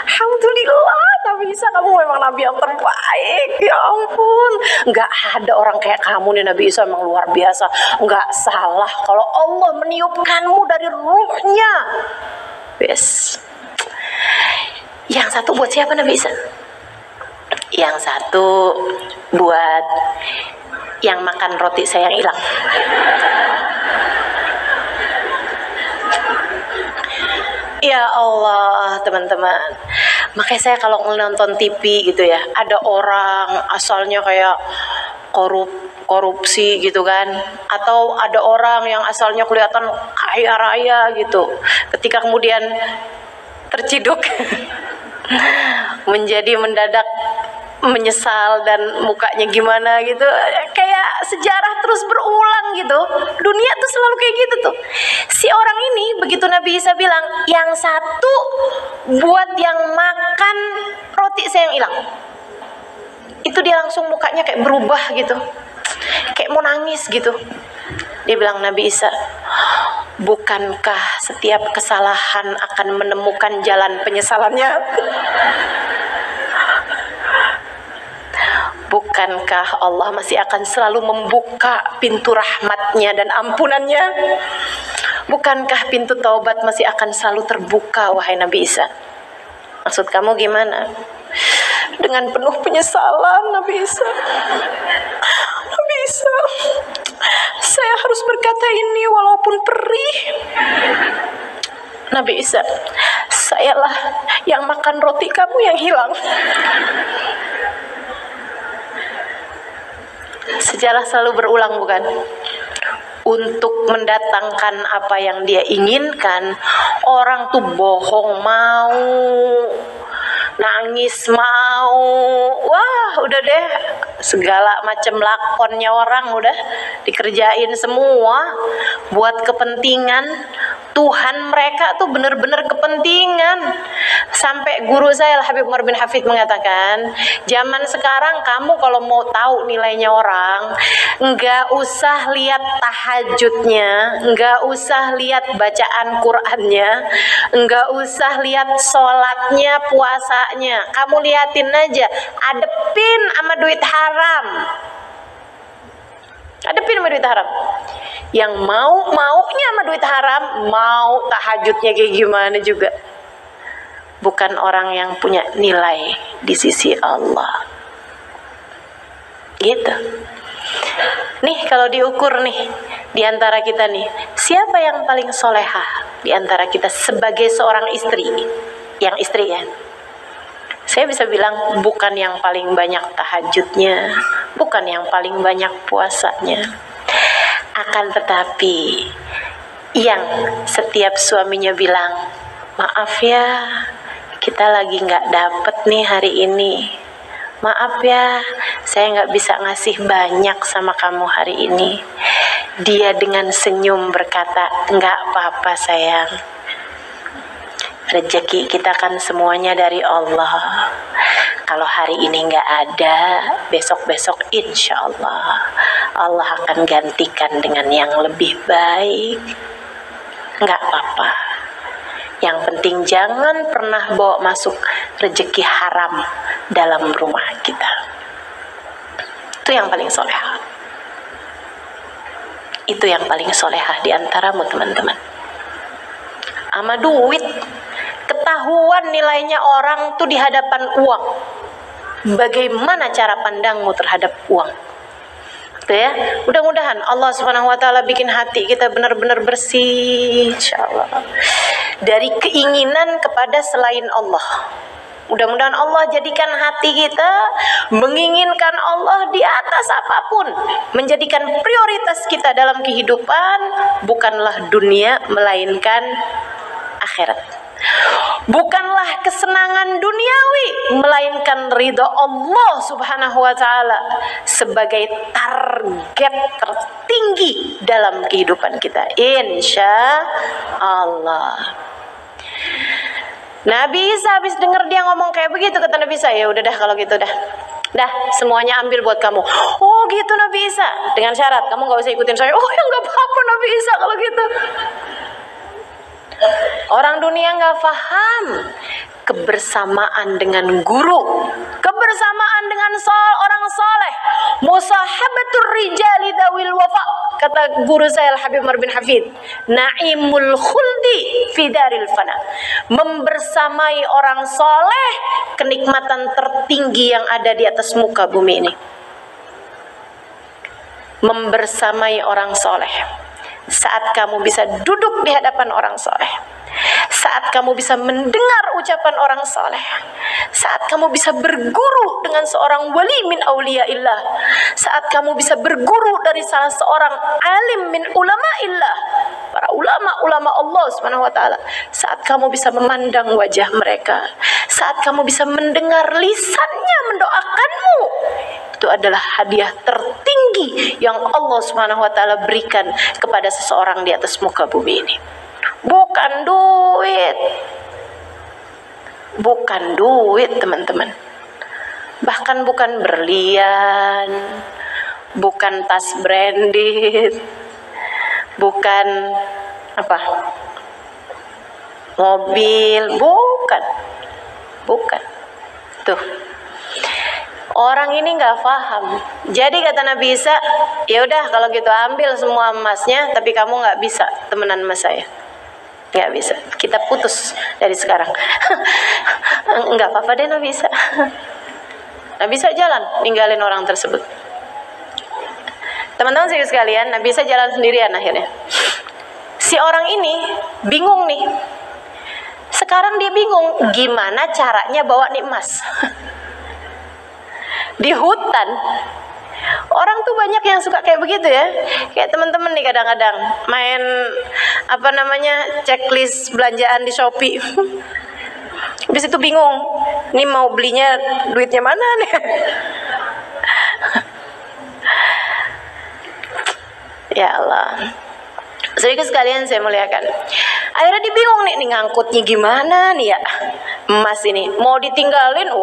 Alhamdulillah Nabi Isa, kamu memang nabi yang terbaik. Ya ampun, nggak ada orang kayak kamu nih Nabi Isa, memang luar biasa. Nggak salah kalau Allah meniupkanmu dari ruhnya. Yes. Yang 1 buat siapa Nabi Isa? Yang 1 buat yang makan roti saya yang hilang. Ya Allah teman-teman, makanya saya kalau nonton TV gitu ya, ada orang asalnya kayak korupsi gitu kan, atau ada orang yang asalnya kelihatan kaya raya gitu, ketika kemudian terciduk menjadi mendadak menyesal dan mukanya gimana gitu, kayak sejarah terus berulang gitu. Dunia tuh selalu kayak gitu tuh. Si orang ini begitu Nabi Isa bilang, yang satu buat yang makan roti saya yang hilang, itu dia langsung mukanya kayak berubah gitu, kayak mau nangis gitu. Dia bilang, Nabi Isa, bukankah setiap kesalahan akan menemukan jalan penyesalannya? Bukankah Allah masih akan selalu membuka pintu rahmatnya dan ampunannya? Bukankah pintu taubat masih akan selalu terbuka, wahai Nabi Isa? Maksud kamu gimana? Dengan penuh penyesalan, Nabi Isa. Nabi Isa, saya harus berkata ini walaupun perih. Nabi Isa, sayalah yang makan roti kamu yang hilang. Sejarah selalu berulang, bukan? Untuk mendatangkan apa yang dia inginkan, orang tuh bohong mau, nangis mau, wah udah deh, segala macam lakonnya orang udah dikerjain semua buat kepentingan Tuhan mereka tuh, bener-bener kepentingan. Sampai guru saya Habib Umar bin Hafid mengatakan, zaman sekarang kamu kalau mau tahu nilainya orang, nggak usah lihat tahajudnya, nggak usah lihat bacaan Qur'annya, nggak usah lihat sholatnya, puasanya, kamu liatin aja, adepin sama duit haram. Adepin sama duit haram. Yang maunya sama duit haram, mau tahajudnya kayak gimana juga, bukan orang yang punya nilai di sisi Allah. Gitu. Nih kalau diukur nih di antara kita nih, siapa yang paling solehah di antara kita sebagai seorang istri? Yang istri ya. Saya bisa bilang bukan yang paling banyak tahajudnya, bukan yang paling banyak puasanya. Akan tetapi yang setiap suaminya bilang, maaf ya, kita lagi nggak dapet nih hari ini. Maaf ya, saya nggak bisa ngasih banyak sama kamu hari ini. Dia dengan senyum berkata, nggak apa-apa sayang. Rezeki kita kan semuanya dari Allah. Kalau hari ini nggak ada, besok-besok insya Allah Allah akan gantikan dengan yang lebih baik. Nggak apa-apa. Yang penting jangan pernah bawa masuk rezeki haram dalam rumah kita. Itu yang paling solehah. Itu yang paling solehah di antaramu teman-teman. Ama duit, ketahuan nilainya orang tuh di hadapan uang. Bagaimana cara pandangmu terhadap uang? Tuh ya, mudah-mudahan Allah Subhanahu wa taala bikin hati kita benar-benar bersih insyaallah dari keinginan kepada selain Allah. Mudah-mudahan Allah jadikan hati kita menginginkan Allah di atas apapun, menjadikan prioritas kita dalam kehidupan bukanlah dunia melainkan akhirat. Bukanlah kesenangan duniawi melainkan ridha Allah Subhanahu wa taala sebagai target tertinggi dalam kehidupan kita insya Allah. Nabi Isa habis dengar dia ngomong kayak begitu, kata Nabi Isa, ya udah dah kalau gitu dah semuanya ambil buat kamu. Oh gitu Nabi Isa, dengan syarat kamu nggak usah ikutin saya. Oh ya nggak apa-apa Nabi Isa kalau gitu. Orang dunia nggak paham kebersamaan dengan guru, kebersamaan dengan orang soleh, musahabatur rijali dzawil wafa. Kata guru saya Al Habib Umar bin Hafid, naimul khuldi fi daril fana. Membersamai orang soleh, kenikmatan tertinggi yang ada di atas muka bumi ini. Membersamai orang soleh. Saat kamu bisa duduk di hadapan orang soleh, saat kamu bisa mendengar ucapan orang soleh, saat kamu bisa berguru dengan seorang wali min auliyaillah, saat kamu bisa berguru dari salah seorang alim min ulamaillah, para ulama-ulama Allah Subhanahu wa taala, saat kamu bisa memandang wajah mereka, saat kamu bisa mendengar lisannya mendoakanmu, itu itu adalah hadiah tertinggi yang Allah Subhanahu wa taala berikan kepada seseorang di atas muka bumi ini. Bukan duit. Bukan duit, teman-teman. Bahkan bukan berlian, bukan tas branded, bukan apa? Mobil, bukan. Bukan. Tuh. Orang ini nggak paham. Jadi kata Nabi Isa, ya udah kalau gitu ambil semua emasnya, tapi kamu nggak bisa temenan sama saya. Nggak bisa. Kita putus dari sekarang. Nggak apa-apa deh Nabi Isa. Nabi Isa jalan, ninggalin orang tersebut. Teman-teman sekalian, Nabi Isa jalan sendirian akhirnya. Si orang ini bingung nih. Sekarang dia bingung gimana caranya bawa nih emas. Di hutan orang tuh banyak yang suka kayak begitu ya, kayak teman-teman nih kadang-kadang main apa namanya checklist belanjaan di Shopee. Habis itu bingung, nih mau belinya duitnya mana nih. Ya Allah, saudara sekalian saya muliakan. Akhirnya dia bingung nih ngangkutnya gimana nih ya, emas ini mau ditinggalin,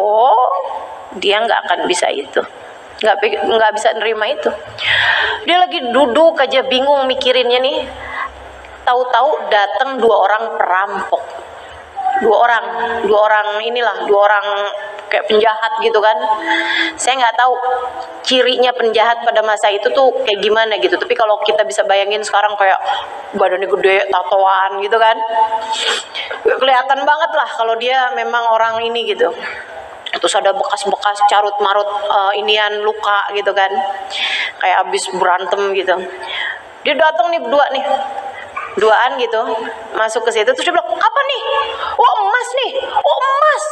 dia nggak akan bisa itu, nggak bisa nerima itu. Dia lagi duduk aja bingung mikirinnya nih. Tahu-tahu datang dua orang perampok, dua orang kayak penjahat gitu kan. Saya nggak tahu cirinya penjahat pada masa itu tuh kayak gimana gitu. Tapi kalau kita bisa bayangin sekarang kayak badannya gede, tatoan gitu kan, kelihatan banget lah kalau dia memang orang ini gitu. Terus ada bekas-bekas carut marut inian luka gitu kan, kayak abis berantem gitu. Dia datang nih berdua nih, duaan gitu, masuk ke situ. Terus dia bilang, apa nih? Oh emas nih, oh emas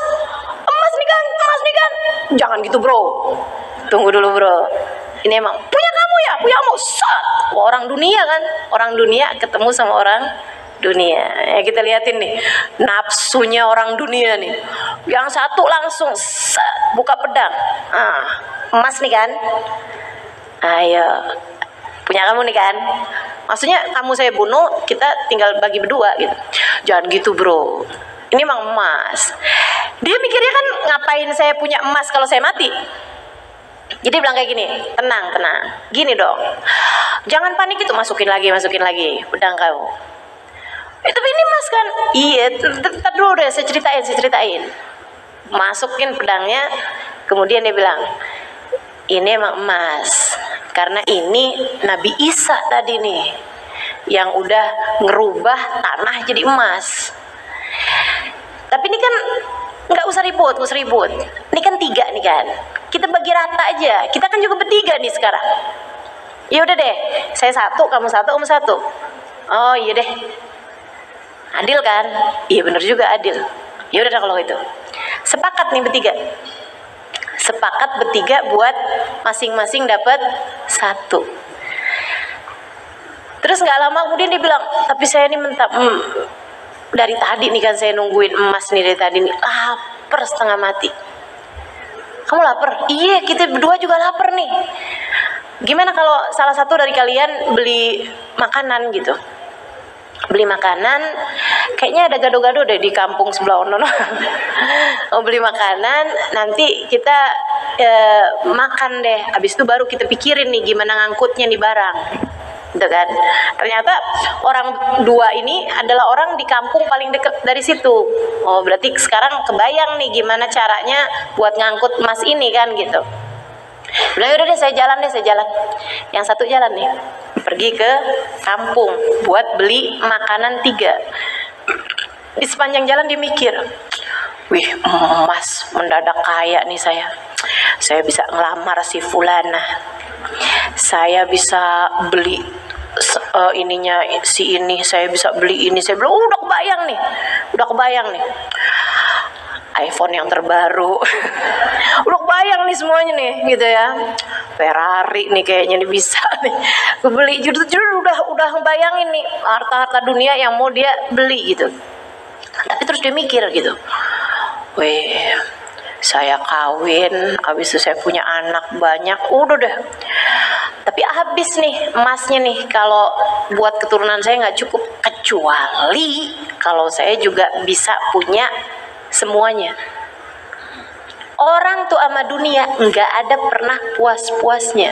nih kan, jangan gitu bro, tunggu dulu bro, ini emang punya kamu ya, punya kamu. Orang dunia kan, orang dunia ketemu sama orang dunia. Ya kita liatin nih nafsunya orang dunia nih. Yang satu langsung buka pedang. Emas nih kan, ayo punya kamu nih kan, maksudnya kamu saya bunuh, kita tinggal bagi berdua gitu. Jangan gitu bro, ini emang emas. Dia mikirnya kan ngapain saya punya emas kalau saya mati. Jadi bilang kayak gini, tenang gini dong, jangan panik itu, masukin lagi pedang kamu. Tapi ini emas kan? Iya, tetap dulu deh, saya ceritain. Masukin pedangnya, kemudian dia bilang, ini emang emas, karena ini Nabi Isa tadi nih, yang udah ngerubah tanah jadi emas. Tapi ini kan nggak usah ribut. Ini kan 3 nih kan, kita bagi rata aja. Kita kan juga bertiga nih sekarang. Ya udah deh, saya 1, kamu 1, kamu 1. Oh iya deh. Adil kan? Iya bener juga adil. Ya udah kalau gitu. Sepakat nih bertiga buat masing-masing dapat 1. Terus nggak lama kemudian dia bilang, tapi saya ini dari tadi nih kan saya nungguin emas nih dari tadi nih, lapar setengah mati. Kamu lapar? Iya, kita berdua juga lapar nih. Gimana kalau salah satu dari kalian beli makanan gitu? Beli makanan, kayaknya ada gado-gado deh di kampung sebelah ono. Mau beli makanan, nanti kita makan deh. Habis itu baru kita pikirin nih gimana ngangkutnya nih barang, gitu kan? Ternyata orang 2 ini adalah orang di kampung paling dekat dari situ. Oh berarti sekarang kebayang nih gimana caranya buat ngangkut emas ini kan gitu. Bilang udah deh saya jalan. Yang satu jalan nih, pergi ke kampung buat beli makanan 3. Di sepanjang jalan dia mikir, wih emas, mendadak kaya nih saya bisa ngelamar si fulana, saya bisa beli ininya si ini, saya bisa beli ini. Saya bilang udah kebayang nih iPhone yang terbaru. Udah kebayang nih semuanya nih gitu ya. Ferrari nih kayaknya nih bisa nih beli. Jujur udah ngebayangin nih harta dunia yang mau dia beli gitu. Tapi terus dia mikir gitu, weh saya kawin, habis itu saya punya anak banyak, udah deh. Tapi habis nih emasnya nih, kalau buat keturunan saya nggak cukup, kecuali kalau saya juga bisa punya semuanya. Orang tuh sama dunia nggak ada pernah puas-puasnya.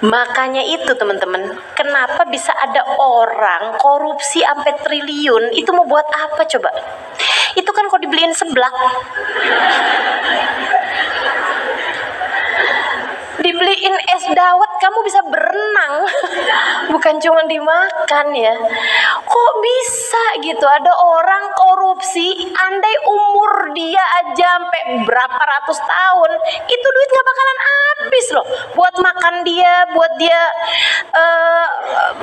Makanya itu teman-teman, kenapa bisa ada orang korupsi sampai triliun? Itu mau buat apa coba? Itu kan kalau dibeliin seblak, dibeliin es dawet, kamu bisa berenang. Bukan cuma dimakan ya. Kok bisa gitu ada orang korupsi, andai umur dia aja sampai berapa ratus tahun, itu duit gak bakalan habis loh buat makan dia, buat dia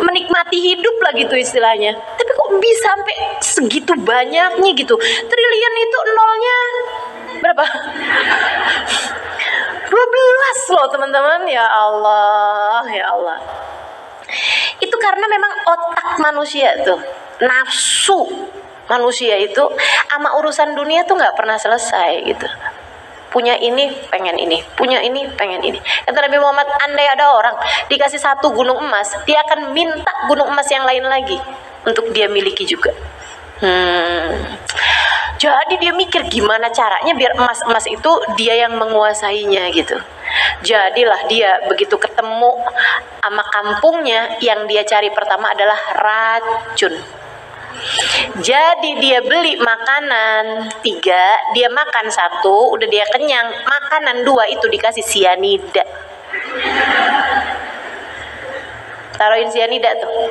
menikmati hidup lah gitu istilahnya. Tapi kok bisa sampai segitu banyaknya gitu? Triliun itu nolnya berapa? 12 loh teman-teman. Ya Allah, ya Allah. Itu karena memang otak manusia tuh, nafsu manusia itu sama urusan dunia tuh nggak pernah selesai gitu. Punya ini pengen ini, punya ini pengen ini. Kata Nabi Muhammad, andai ada orang dikasih 1 gunung emas, dia akan minta gunung emas yang lain lagi untuk dia miliki juga. Jadi dia mikir gimana caranya biar emas-emas itu dia yang menguasainya gitu. Jadilah dia begitu ketemu sama kampungnya, yang dia cari pertama adalah racun. Jadi dia beli makanan 3, dia makan 1, udah dia kenyang. Makanan 2 itu dikasih sianida. Taruhin sianida tuh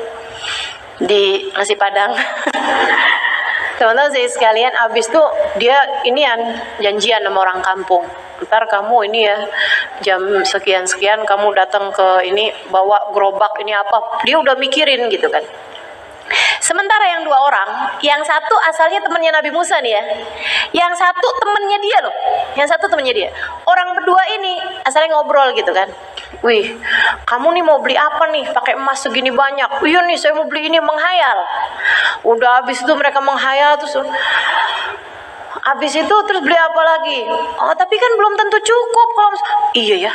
di nasi padang. Teman-teman saya sekalian, abis tuh dia inian janjian sama orang kampung. Ntar kamu ini ya jam sekian-sekian kamu datang ke ini, bawa gerobak ini apa. Dia udah mikirin gitu kan. Sementara yang 2 orang, yang satu asalnya temannya Nabi Musa nih ya, yang satu temannya dia loh, yang satu temannya dia. Orang berdua ini asalnya ngobrol gitu kan. Wih, kamu nih mau beli apa nih? Pakai emas segini banyak. Iya nih, saya mau beli ini, menghayal. Udah habis itu mereka menghayal terus. Habis itu terus beli apa lagi? Oh, tapi kan belum tentu cukup kalau. Iya ya.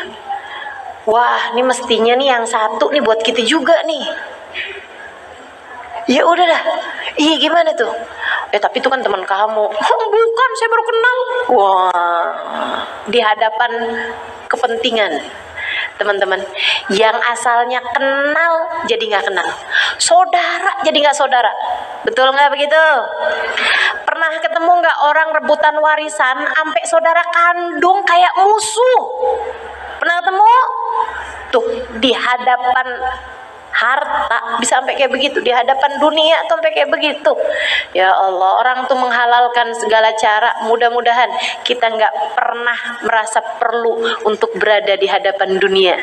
Wah, ini mestinya nih yang satu nih buat kita juga nih. Ya udah dah. Iya gimana tuh? Tapi itu kan teman kamu. Oh, bukan, saya baru kenal. Wah, di hadapan kepentingan. Teman-teman, yang asalnya kenal jadi nggak kenal, saudara jadi nggak saudara. Betul nggak begitu? Pernah ketemu nggak orang rebutan warisan sampai saudara kandung kayak musuh? Pernah ketemu? Tuh di hadapan harta bisa sampai kayak begitu, di hadapan dunia tuh sampai kayak begitu. Ya Allah, orang tuh menghalalkan segala cara. Mudah-mudahan kita nggak pernah merasa perlu untuk berada di hadapan dunia.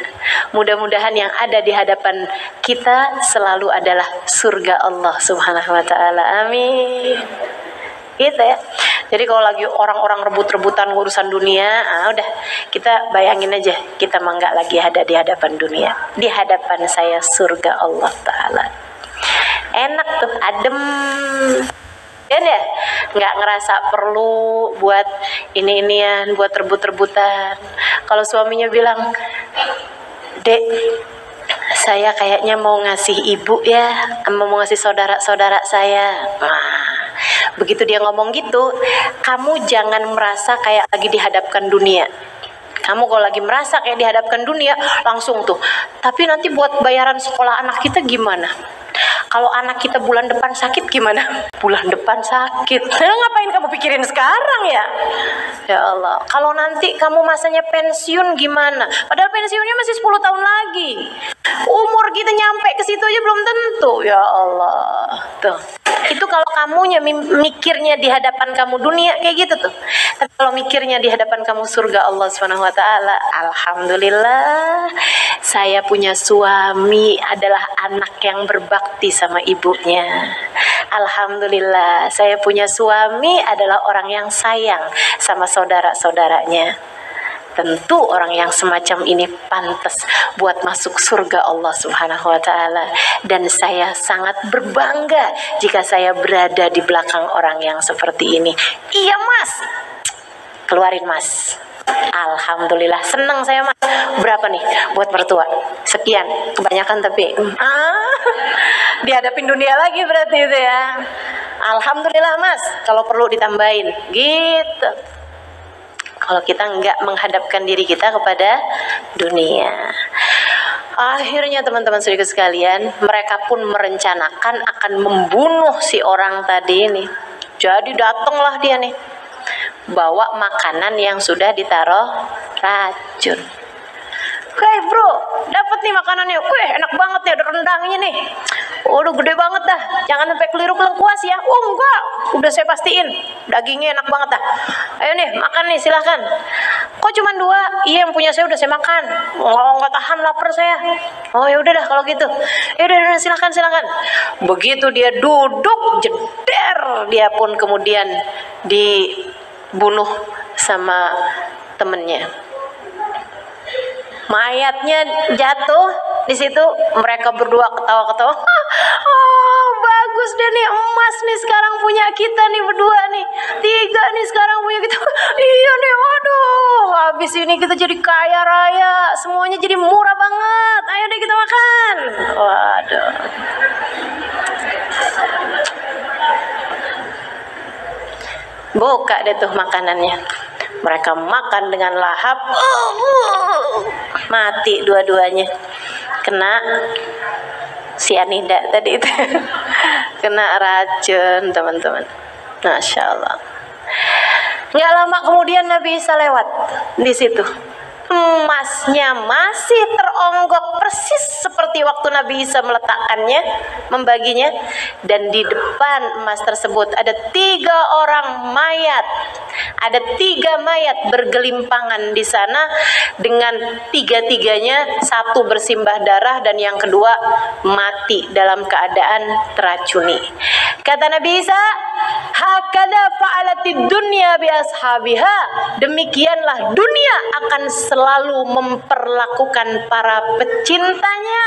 Mudah-mudahan yang ada di hadapan kita selalu adalah surga Allah Subhanahu wa Ta'ala. Amin. Gitu ya. Jadi kalau lagi orang-orang rebut-rebutan urusan dunia, udah kita bayangin aja, kita mah nggak lagi ada di hadapan dunia, di hadapan saya surga Allah Ta'ala. Enak tuh, adem, dan ya nggak ngerasa perlu buat ini-inian, buat rebut-rebutan. Kalau suaminya bilang, Dek, saya kayaknya mau ngasih ibu ya, mau ngasih saudara-saudara saya. Begitu dia ngomong gitu, kamu jangan merasa kayak lagi dihadapkan dunia. Kamu kalau lagi merasa kayak dihadapkan dunia, langsung tuh. Tapi nanti buat bayaran sekolah anak kita gimana? Kalau anak kita bulan depan sakit gimana? Bulan depan sakit. Ngapain kamu pikirin sekarang ya? Ya Allah. Kalau nanti kamu masanya pensiun gimana? Padahal pensiunnya masih 10 tahun lagi. Umur kita nyampe ke situ aja belum tentu. Ya Allah. Tuh. Itu kalau kamunya mikirnya di hadapan kamu dunia kayak gitu tuh. Tapi kalau mikirnya di hadapan kamu surga Allah Subhanahu wa Ta'ala, alhamdulillah saya punya suami adalah anak yang berbakti sama ibunya. Alhamdulillah saya punya suami adalah orang yang sayang sama saudara-saudaranya. Tentu orang yang semacam ini pantas buat masuk surga Allah Subhanahu wa Ta'ala. Dan saya sangat berbangga jika saya berada di belakang orang yang seperti ini. Iya mas, keluarin Mas. Alhamdulillah, seneng saya Mas. Berapa nih buat mertua? Sekian, kebanyakan tapi dihadapin dunia lagi berarti itu ya. Alhamdulillah Mas, kalau perlu ditambahin gitu. Kalau kita nggak menghadapkan diri kita kepada dunia. Akhirnya teman-teman saudara sekalian, mereka pun merencanakan akan membunuh si orang tadi ini. Jadi datanglah dia nih, bawa makanan yang sudah ditaruh racun. Oke bro, dapat nih makanannya. Wih, enak banget ya, ada rendangnya nih. Udah gede banget dah. Jangan sampai keliru lengkuas ya. Oh enggak, udah saya pastiin. Dagingnya enak banget dah. Ayo nih, makan nih, silahkan. Kok cuma 2? Iya, yang punya saya udah saya makan. Oh, nggak tahan, lapar saya. Oh ya udah dah kalau gitu. Ya udah, silahkan. Begitu dia duduk, jeder, dia pun kemudian dibunuh sama temennya. Mayatnya jatuh di situ, mereka berdua ketawa-ketawa. Oh bagus deh nih, emas nih sekarang punya kita nih berdua nih, 3 nih sekarang punya kita. Iya nih, waduh, habis ini kita jadi kaya raya, semuanya jadi murah banget. Ayo deh kita makan. Waduh. Buka deh tuh makanannya. Mereka makan dengan lahap, mati dua-duanya, kena sianida tadi itu, kena racun teman-teman. Masya Allah. Nggak lama kemudian Nabi Isa lewat di situ. Emasnya masih teronggok persis seperti waktu Nabi Isa meletakkannya, membaginya. Dan di depan emas tersebut ada 3 orang mayat. Ada 3 mayat bergelimpangan di sana, dengan 3-tiganya, satu bersimbah darah dan yang kedua mati dalam keadaan teracuni. Kata Nabi Isa, hakada fa'alatid dunya bi ashabiha. Demikianlah dunia akan selalu memperlakukan para pecintanya.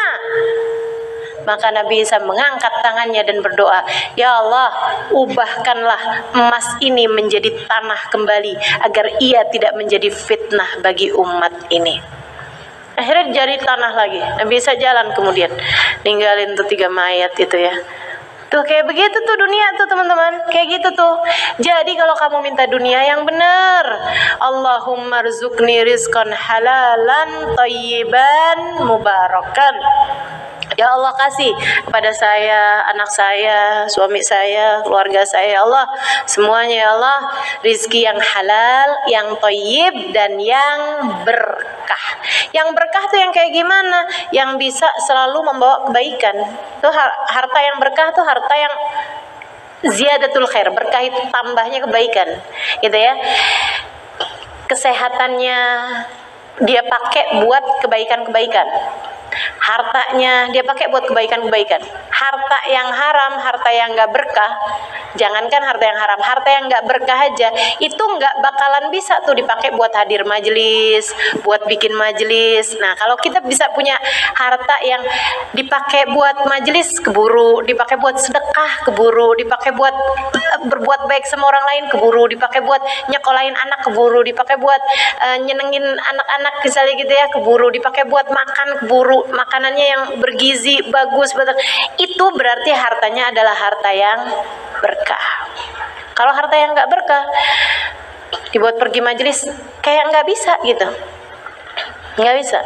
Maka Nabi Isa mengangkat tangannya dan berdoa, ya Allah, ubahkanlah emas ini menjadi tanah kembali, agar ia tidak menjadi fitnah bagi umat ini. Akhirnya jadi tanah lagi. Nabi Isa jalan kemudian, ninggalin tuh 3 mayat itu ya. Tuh kayak begitu tuh dunia tuh teman-teman, kayak gitu tuh. Jadi kalau kamu minta dunia yang benar, Allahumma rzuqni rizqan halalan thayyiban mubarakan. Ya Allah, kasih kepada saya, anak saya, suami saya, keluarga saya, ya Allah, semuanya ya Allah, rizki yang halal, yang thayyib, dan yang berkah. Yang berkah tuh yang kayak gimana? Yang bisa selalu membawa kebaikan. Tuh harta yang berkah tuh harta yang ziyadatul khair, berkah itu tambahnya kebaikan, gitu ya. Kesehatannya dia pakai buat kebaikan-kebaikan. Hartanya dia pakai buat kebaikan-kebaikan. Harta yang haram, harta yang nggak berkah, jangankan harta yang haram, harta yang nggak berkah aja itu nggak bakalan bisa tuh dipakai buat hadir majelis, buat bikin majelis. Nah kalau kita bisa punya harta yang dipakai buat majelis, keburu dipakai buat sedekah, keburu dipakai buat berbuat baik sama orang lain, keburu dipakai buat nyekolahin anak, keburu dipakai buat nyenengin anak-anak misalnya gitu ya, keburu dipakai buat makan, keburu makanannya yang bergizi bagus, betul. Itu berarti hartanya adalah harta yang berkah. Kalau harta yang nggak berkah dibuat pergi majelis kayak nggak bisa gitu, nggak bisa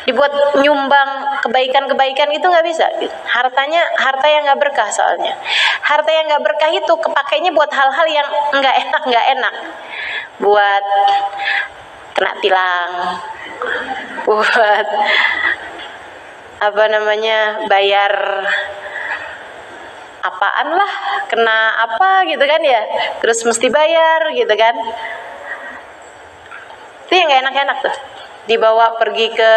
dibuat nyumbang kebaikan-kebaikan itu nggak bisa gitu. Hartanya harta yang nggak berkah, soalnya harta yang nggak berkah itu kepakainya buat hal-hal yang nggak enak, buat kena tilang, buat bayar apaan lah, kena apa gitu kan ya, terus mesti bayar gitu kan. Itu yang gak enak-enak tuh, dibawa pergi ke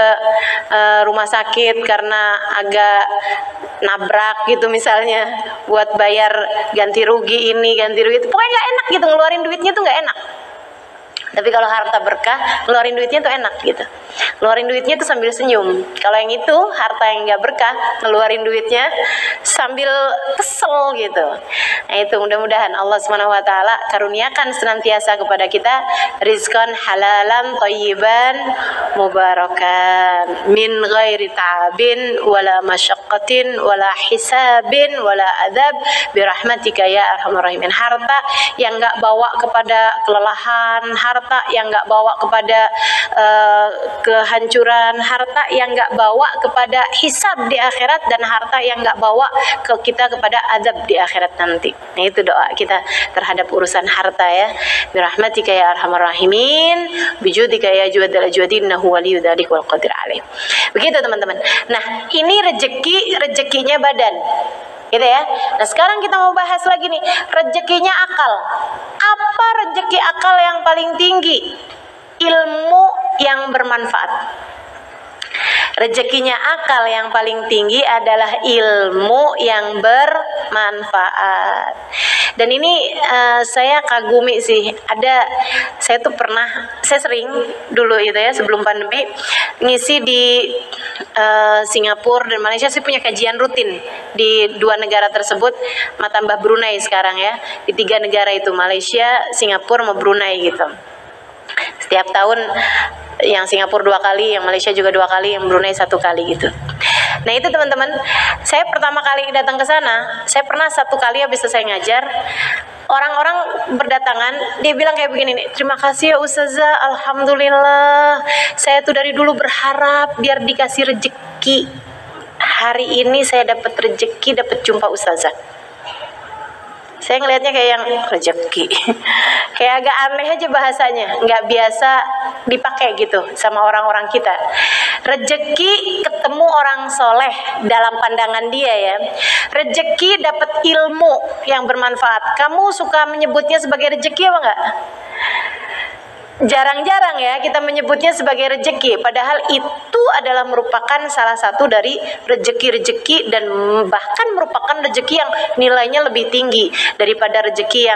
rumah sakit karena agak nabrak gitu misalnya, buat bayar ganti rugi ini, ganti rugi itu, pokoknya gak enak gitu, ngeluarin duitnya tuh gak enak. Tapi kalau harta berkah, ngeluarin duitnya tuh enak gitu. Ngeluarin duitnya tuh sambil senyum. Kalau yang itu harta yang nggak berkah, ngeluarin duitnya sambil kesel gitu. Nah itu mudah-mudahan Allah Subhanahu wa taala karuniakan senantiasa kepada kita rizqan halalan thayyiban mubarakan min ghairi ta'abin wala masyaqqatin wala hisabin wala adab birahmatika ya arhamar rahimin. Harta yang nggak bawa kepada kelelahan, harta yang nggak bawa kepada kehancuran, harta yang nggak bawa kepada hisab di akhirat, dan harta yang nggak bawa ke kita kepada adab di akhirat nanti. Nah itu doa kita terhadap urusan harta ya. Birahmatika ya arhamar rahimin, bijudika ya juwadal juwadin, innahu waliyyu dzalik wal qadir alaih. Begitu teman-teman. Nah ini rezekinya badan, gitu ya. Nah sekarang kita mau bahas lagi nih, rezekinya akal. Apa rezeki akal yang paling tinggi? Ilmu yang bermanfaat. Rezekinya akal yang paling tinggi adalah ilmu yang bermanfaat. Dan ini saya kagumi sih. Saya sering dulu itu ya sebelum pandemi ngisi di Singapura dan Malaysia. Saya punya kajian rutin di dua negara tersebut, tambah Brunei sekarang ya. Di 3 negara itu, Malaysia, Singapura, sama Brunei gitu. Setiap tahun yang Singapura 2 kali, yang Malaysia juga 2 kali, yang Brunei 1 kali gitu. Nah itu teman-teman, saya pertama kali datang ke sana, saya pernah 1 kali habis selesai ngajar, orang-orang berdatangan, dia bilang kayak begini nih, terima kasih ya Ustazah, alhamdulillah, saya tuh dari dulu berharap biar dikasih rezeki. Hari ini saya dapat rezeki, dapat jumpa Ustazah. Saya ngelihatnya kayak yang rezeki, kayak agak aneh aja bahasanya, nggak biasa dipakai gitu sama orang-orang kita. Rezeki ketemu orang soleh dalam pandangan dia ya. Rezeki dapat ilmu yang bermanfaat. Kamu suka menyebutnya sebagai rezeki apa enggak? Jarang-jarang ya kita menyebutnya sebagai rezeki, padahal itu adalah merupakan salah satu dari rezeki-rezeki, dan bahkan merupakan rezeki yang nilainya lebih tinggi daripada rezeki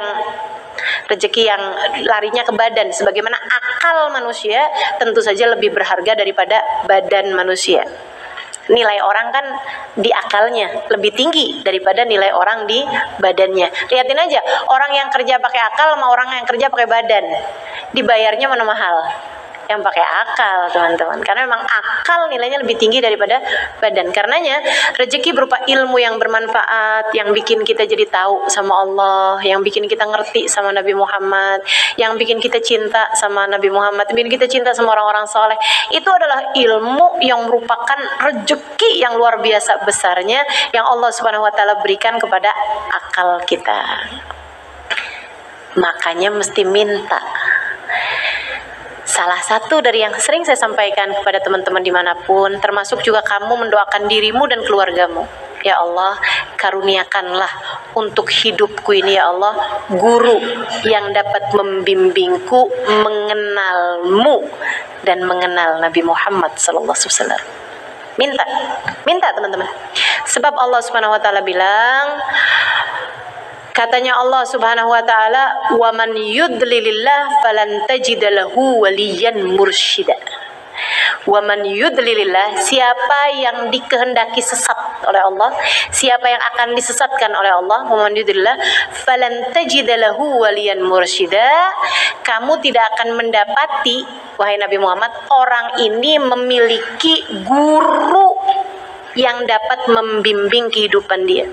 yang larinya ke badan. Sebagaimana akal manusia tentu saja lebih berharga daripada badan manusia. Nilai orang kan di akalnya lebih tinggi daripada nilai orang di badannya. Lihatin aja, orang yang kerja pakai akal sama orang yang kerja pakai badan, dibayarnya mana mahal? Yang pakai akal teman-teman, karena memang akal nilainya lebih tinggi daripada badan. Karenanya rezeki berupa ilmu yang bermanfaat, yang bikin kita jadi tahu sama Allah, yang bikin kita ngerti sama Nabi Muhammad, yang bikin kita cinta sama Nabi Muhammad, bikin kita cinta sama orang-orang soleh. Itu adalah ilmu yang merupakan rezeki yang luar biasa besarnya yang Allah Subhanahu wa taala berikan kepada akal kita. Makanya mesti minta. Salah satu dari yang sering saya sampaikan kepada teman-teman dimanapun, termasuk juga kamu, mendoakan dirimu dan keluargamu. Ya Allah, karuniakanlah untuk hidupku ini ya Allah, guru yang dapat membimbingku mengenalmu dan mengenal Nabi Muhammad SAW. Minta teman-teman. Sebab Allah Subhanahu wa taala bilang, katanya Allah Subhanahu wa taala, "Wa man yudlilillah falan tajida lahu waliyan mursyida." Wa man yudlilillah, siapa yang dikehendaki sesat oleh Allah, siapa yang akan disesatkan oleh Allah, wa man yudlilillah falan tajida lahu waliyan mursyida, kamu tidak akan mendapati, wahai Nabi Muhammad, orang ini memiliki guru yang dapat membimbing kehidupan dia.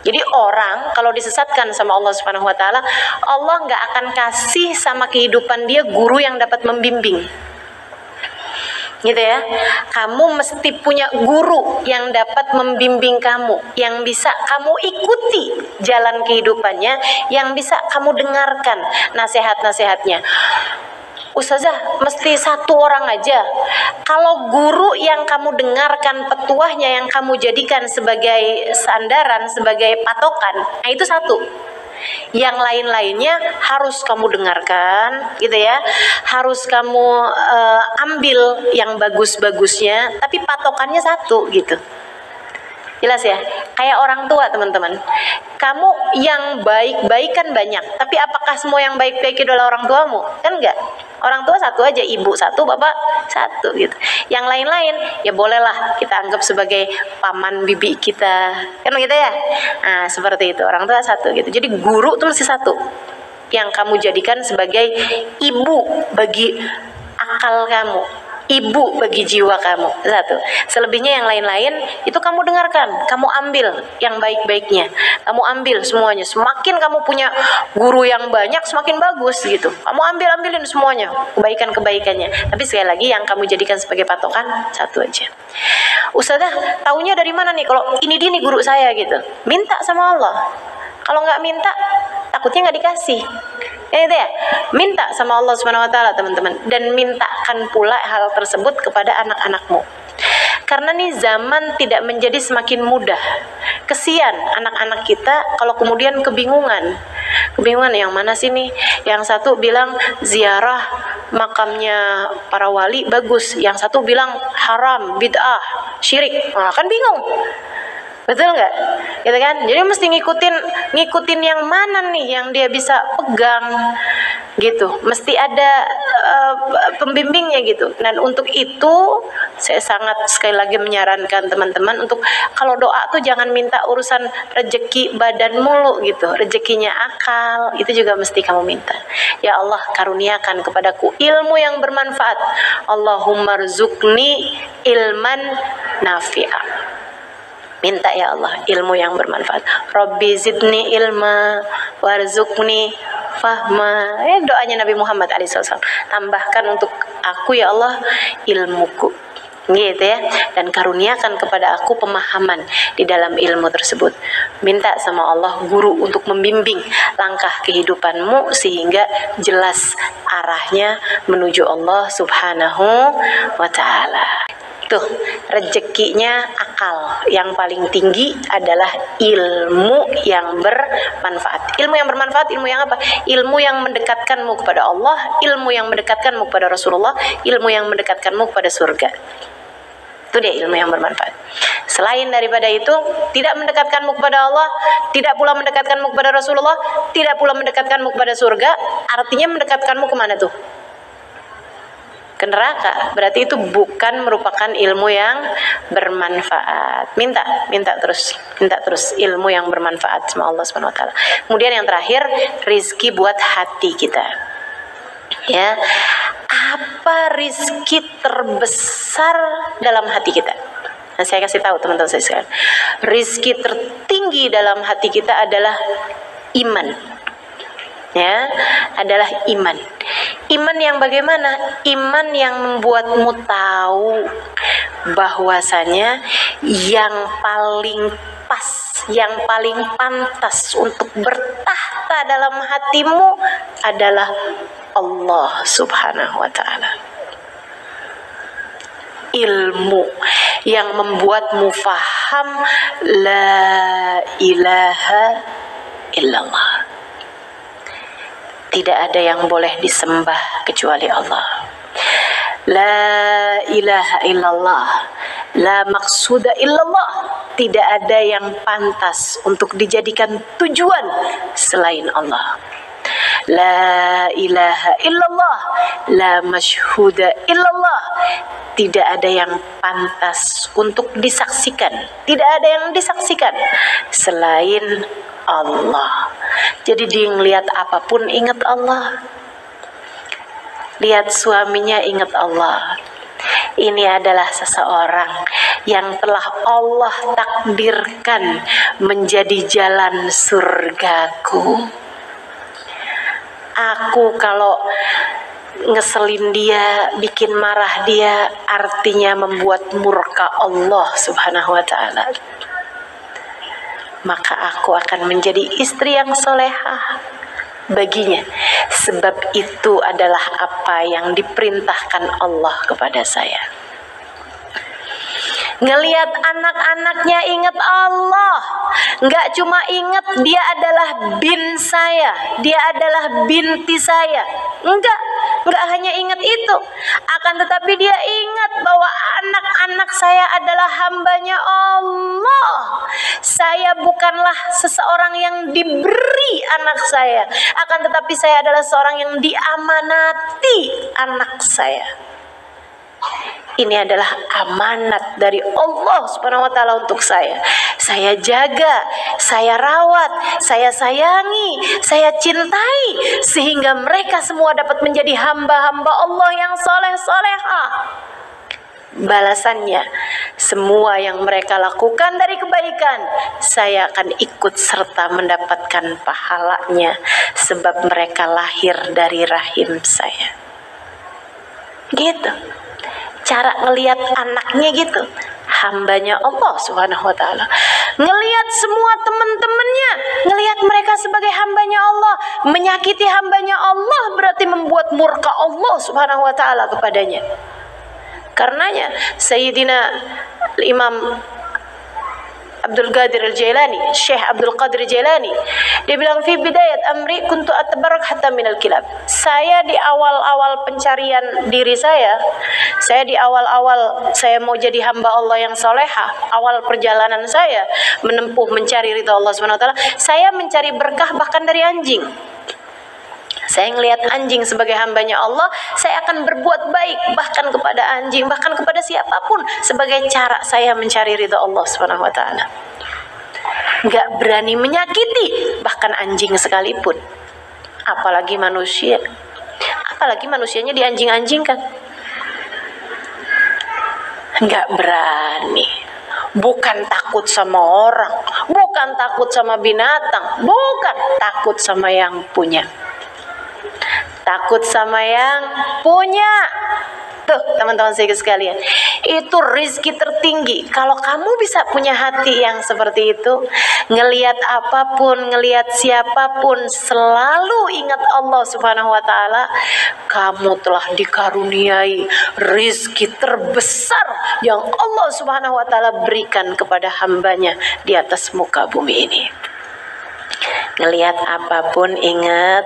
Jadi orang kalau disesatkan sama Allah Subhanahu wa taala, Allah nggak akan kasih sama kehidupan dia guru yang dapat membimbing. Gitu ya. Kamu mesti punya guru yang dapat membimbing kamu, yang bisa kamu ikuti jalan kehidupannya, yang bisa kamu dengarkan nasihat-nasihatnya. Ustazah, mesti 1 orang aja. Kalau guru yang kamu dengarkan petuahnya, yang kamu jadikan sebagai sandaran, sebagai patokan, nah itu 1. Yang lain-lainnya harus kamu dengarkan, gitu ya. Harus kamu ambil yang bagus-bagusnya, tapi patokannya 1 gitu. Jelas ya, kayak orang tua teman-teman. Kamu yang baik-baik kan banyak, tapi apakah semua yang baik-baik adalah orang tuamu? Kan enggak. Orang tua satu aja, ibu satu, bapak satu gitu. Yang lain-lain ya bolehlah kita anggap sebagai paman bibi kita, kan gitu ya. Nah seperti itu, orang tua satu gitu. Jadi guru tuh mesti satu, yang kamu jadikan sebagai ibu bagi akal kamu, ibu bagi jiwa kamu, satu. Selebihnya yang lain-lain itu kamu dengarkan, kamu ambil yang baik-baiknya, kamu ambil semuanya. Semakin kamu punya guru yang banyak, semakin bagus gitu. Kamu ambilin semuanya, kebaikan-kebaikannya. Tapi sekali lagi yang kamu jadikan sebagai patokan satu aja. Ustazah, taunya dari mana nih kalau ini dia nih guru saya gitu? Minta sama Allah. Kalau nggak minta, takutnya nggak dikasih. Itu ya, minta sama Allah Subhanahu Wa Taala teman-teman, dan mintakan pula hal tersebut kepada anak-anakmu. Karena nih zaman tidak menjadi semakin mudah. Kesian anak-anak kita kalau kemudian kebingungan yang mana sih nih? Yang satu bilang ziarah makamnya para wali bagus, yang satu bilang haram, bid'ah, syirik. Nah, kan bingung. Betul nggak? Gitu kan? Jadi mesti ngikutin yang mana nih yang dia bisa pegang gitu. Mesti ada pembimbingnya gitu. Dan untuk itu saya sangat sekali lagi menyarankan teman-teman untuk kalau doa tuh jangan minta urusan rezeki badan mulu gitu. Rezekinya akal itu juga mesti kamu minta. Ya Allah, karuniakan kepadaku ilmu yang bermanfaat. Allahumma rzuqni ilman nafi'a. Minta ya Allah ilmu yang bermanfaat. Rabbi zidni ilma warzuqni fahma. Doanya Nabi Muhammad SAW. Tambahkan untuk aku ya Allah ilmuku, gitu ya, dan karuniakan kepada aku pemahaman di dalam ilmu tersebut. Minta sama Allah guru untuk membimbing langkah kehidupanmu sehingga jelas arahnya menuju Allah Subhanahu wa Ta'ala. Tuh, rezekinya akal. Yang paling tinggi adalah ilmu yang bermanfaat. Ilmu yang bermanfaat, ilmu yang apa? Ilmu yang mendekatkanmu kepada Allah, ilmu yang mendekatkanmu kepada Rasulullah, ilmu yang mendekatkanmu kepada surga. Itu dia ilmu yang bermanfaat. Selain daripada itu, tidak mendekatkanmu kepada Allah, tidak pula mendekatkanmu kepada Rasulullah, tidak pula mendekatkanmu kepada surga. Artinya mendekatkanmu kemana tuh? Ke neraka. Berarti itu bukan merupakan ilmu yang bermanfaat. Minta terus ilmu yang bermanfaat sama Allah Subhanahu wa Ta'ala. Kemudian yang terakhir, rizki buat hati kita. Ya, apa rizki terbesar dalam hati kita? Nah, saya kasih tahu teman-teman saya sekalian. Rizki tertinggi dalam hati kita adalah iman. Ya, adalah iman. Iman yang bagaimana? Iman yang membuatmu tahu bahwasanya yang paling pas, yang paling pantas untuk bertahta dalam hatimu adalah Allah Subhanahu wa Ta'ala. Ilmu yang membuatmu faham la ilaha illallah. Tidak ada yang boleh disembah kecuali Allah. La ilaha illallah, la maqsuda illallah. Tidak ada yang pantas untuk dijadikan tujuan selain Allah. La ilaha illallah, la masyhuda illallah. Tidak ada yang pantas untuk disaksikan. Tidak ada yang disaksikan selain Allah. Jadi dia ngelihat apapun ingat Allah. Lihat suaminya ingat Allah. Ini adalah seseorang yang telah Allah takdirkan menjadi jalan surgaku. Aku kalau ngeselin dia, bikin marah dia, artinya membuat murka Allah Subhanahu wa Ta'ala. Maka aku akan menjadi istri yang solehah baginya. Sebab itu adalah apa yang diperintahkan Allah kepada saya. Ngelihat anak-anaknya ingat Allah. Nggak cuma ingat dia adalah bin saya, dia adalah binti saya. Enggak, Nggak hanya ingat itu, akan tetapi dia ingat bahwa anak-anak saya adalah hambanya Allah. Saya bukanlah seseorang yang diberi anak saya, akan tetapi saya adalah seorang yang diamanati anak saya. Ini adalah amanat dari Allah Subhanahu wa taala untuk saya. Saya jaga, saya rawat, saya sayangi, saya cintai sehingga mereka semua dapat menjadi hamba-hamba Allah yang soleh-solehah. Balasannya, semua yang mereka lakukan dari kebaikan, saya akan ikut serta mendapatkan pahalanya sebab mereka lahir dari rahim saya. Gitu. Cara ngelihat anaknya gitu, hambanya Allah Subhanahu wa taala. Ngelihat semua teman-temannya, ngelihat mereka sebagai hambanya Allah. Menyakiti hambanya Allah berarti membuat murka Allah Subhanahu wa taala kepadanya. Karenanya Sayyidina Imam Abdul Qadir Al-Jailani, Syekh Abdul Qadir Jailani, dia bilang fi bidayat amri kuntu atabarak hatta minal kilab. Saya di awal-awal pencarian diri saya di awal-awal saya mau jadi hamba Allah yang soleha, awal perjalanan saya mencari ridha Allah Subhanahu wa taala, saya mencari berkah bahkan dari anjing. Saya ngelihat anjing sebagai hambanya Allah, saya akan berbuat baik bahkan kepada anjing, bahkan kepada siapapun sebagai cara saya mencari ridha Allah Subhanahu wa taala. Enggak berani menyakiti bahkan anjing sekalipun. Apalagi manusia. Apalagi manusianya dianjing-anjingkan. Enggak berani. Bukan takut sama orang, bukan takut sama binatang, bukan takut sama yang punya. Takut sama yang punya. Tuh teman-teman saya sekalian, itu rizki tertinggi. Kalau kamu bisa punya hati yang seperti itu, ngelihat apapun, ngelihat siapapun, selalu ingat Allah Subhanahu wa taala, kamu telah dikaruniai rizki terbesar yang Allah Subhanahu wa taala berikan kepada hambanya di atas muka bumi ini. Ngelihat apapun ingat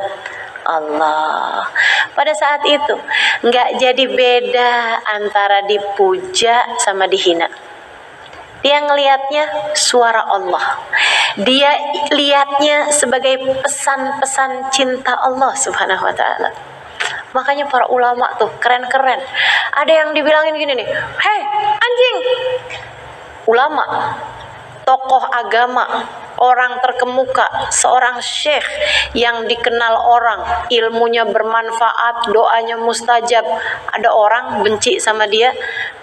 Allah. Pada saat itu nggak jadi beda antara dipuja sama dihina. Dia ngelihatnya suara Allah, dia lihatnya sebagai pesan-pesan cinta Allah Subhanahu wa taala. Makanya para ulama tuh keren-keren. Ada yang dibilangin gini nih, hei anjing. Ulama, tokoh agama, orang terkemuka, seorang syekh yang dikenal orang, ilmunya bermanfaat, doanya mustajab. Ada orang benci sama dia,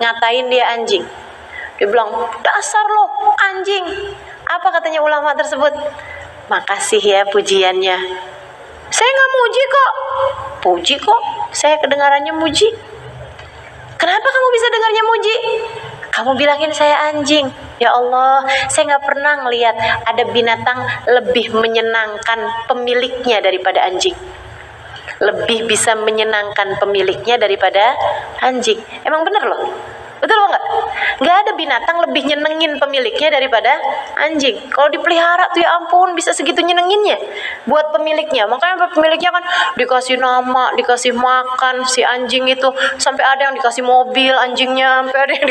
ngatain dia anjing. Dia bilang, dasar lo anjing. Apa katanya ulama tersebut? Makasih ya pujiannya. Saya nggak muji kok. Puji kok, saya kedengarannya muji. Kenapa kamu bisa dengarnya muji? Kamu bilangin saya anjing. Ya Allah, saya nggak pernah ngelihat ada binatang lebih menyenangkan pemiliknya daripada anjing. Lebih bisa menyenangkan pemiliknya daripada anjing. Emang bener loh. Betul nggak? Nggak ada binatang lebih nyenengin pemiliknya daripada anjing. Kalau dipelihara tuh ya ampun, bisa segitu nyenenginnya buat pemiliknya. Makanya pemiliknya kan dikasih nama, dikasih makan si anjing itu, sampai ada yang dikasih mobil anjingnya, sampai ada yang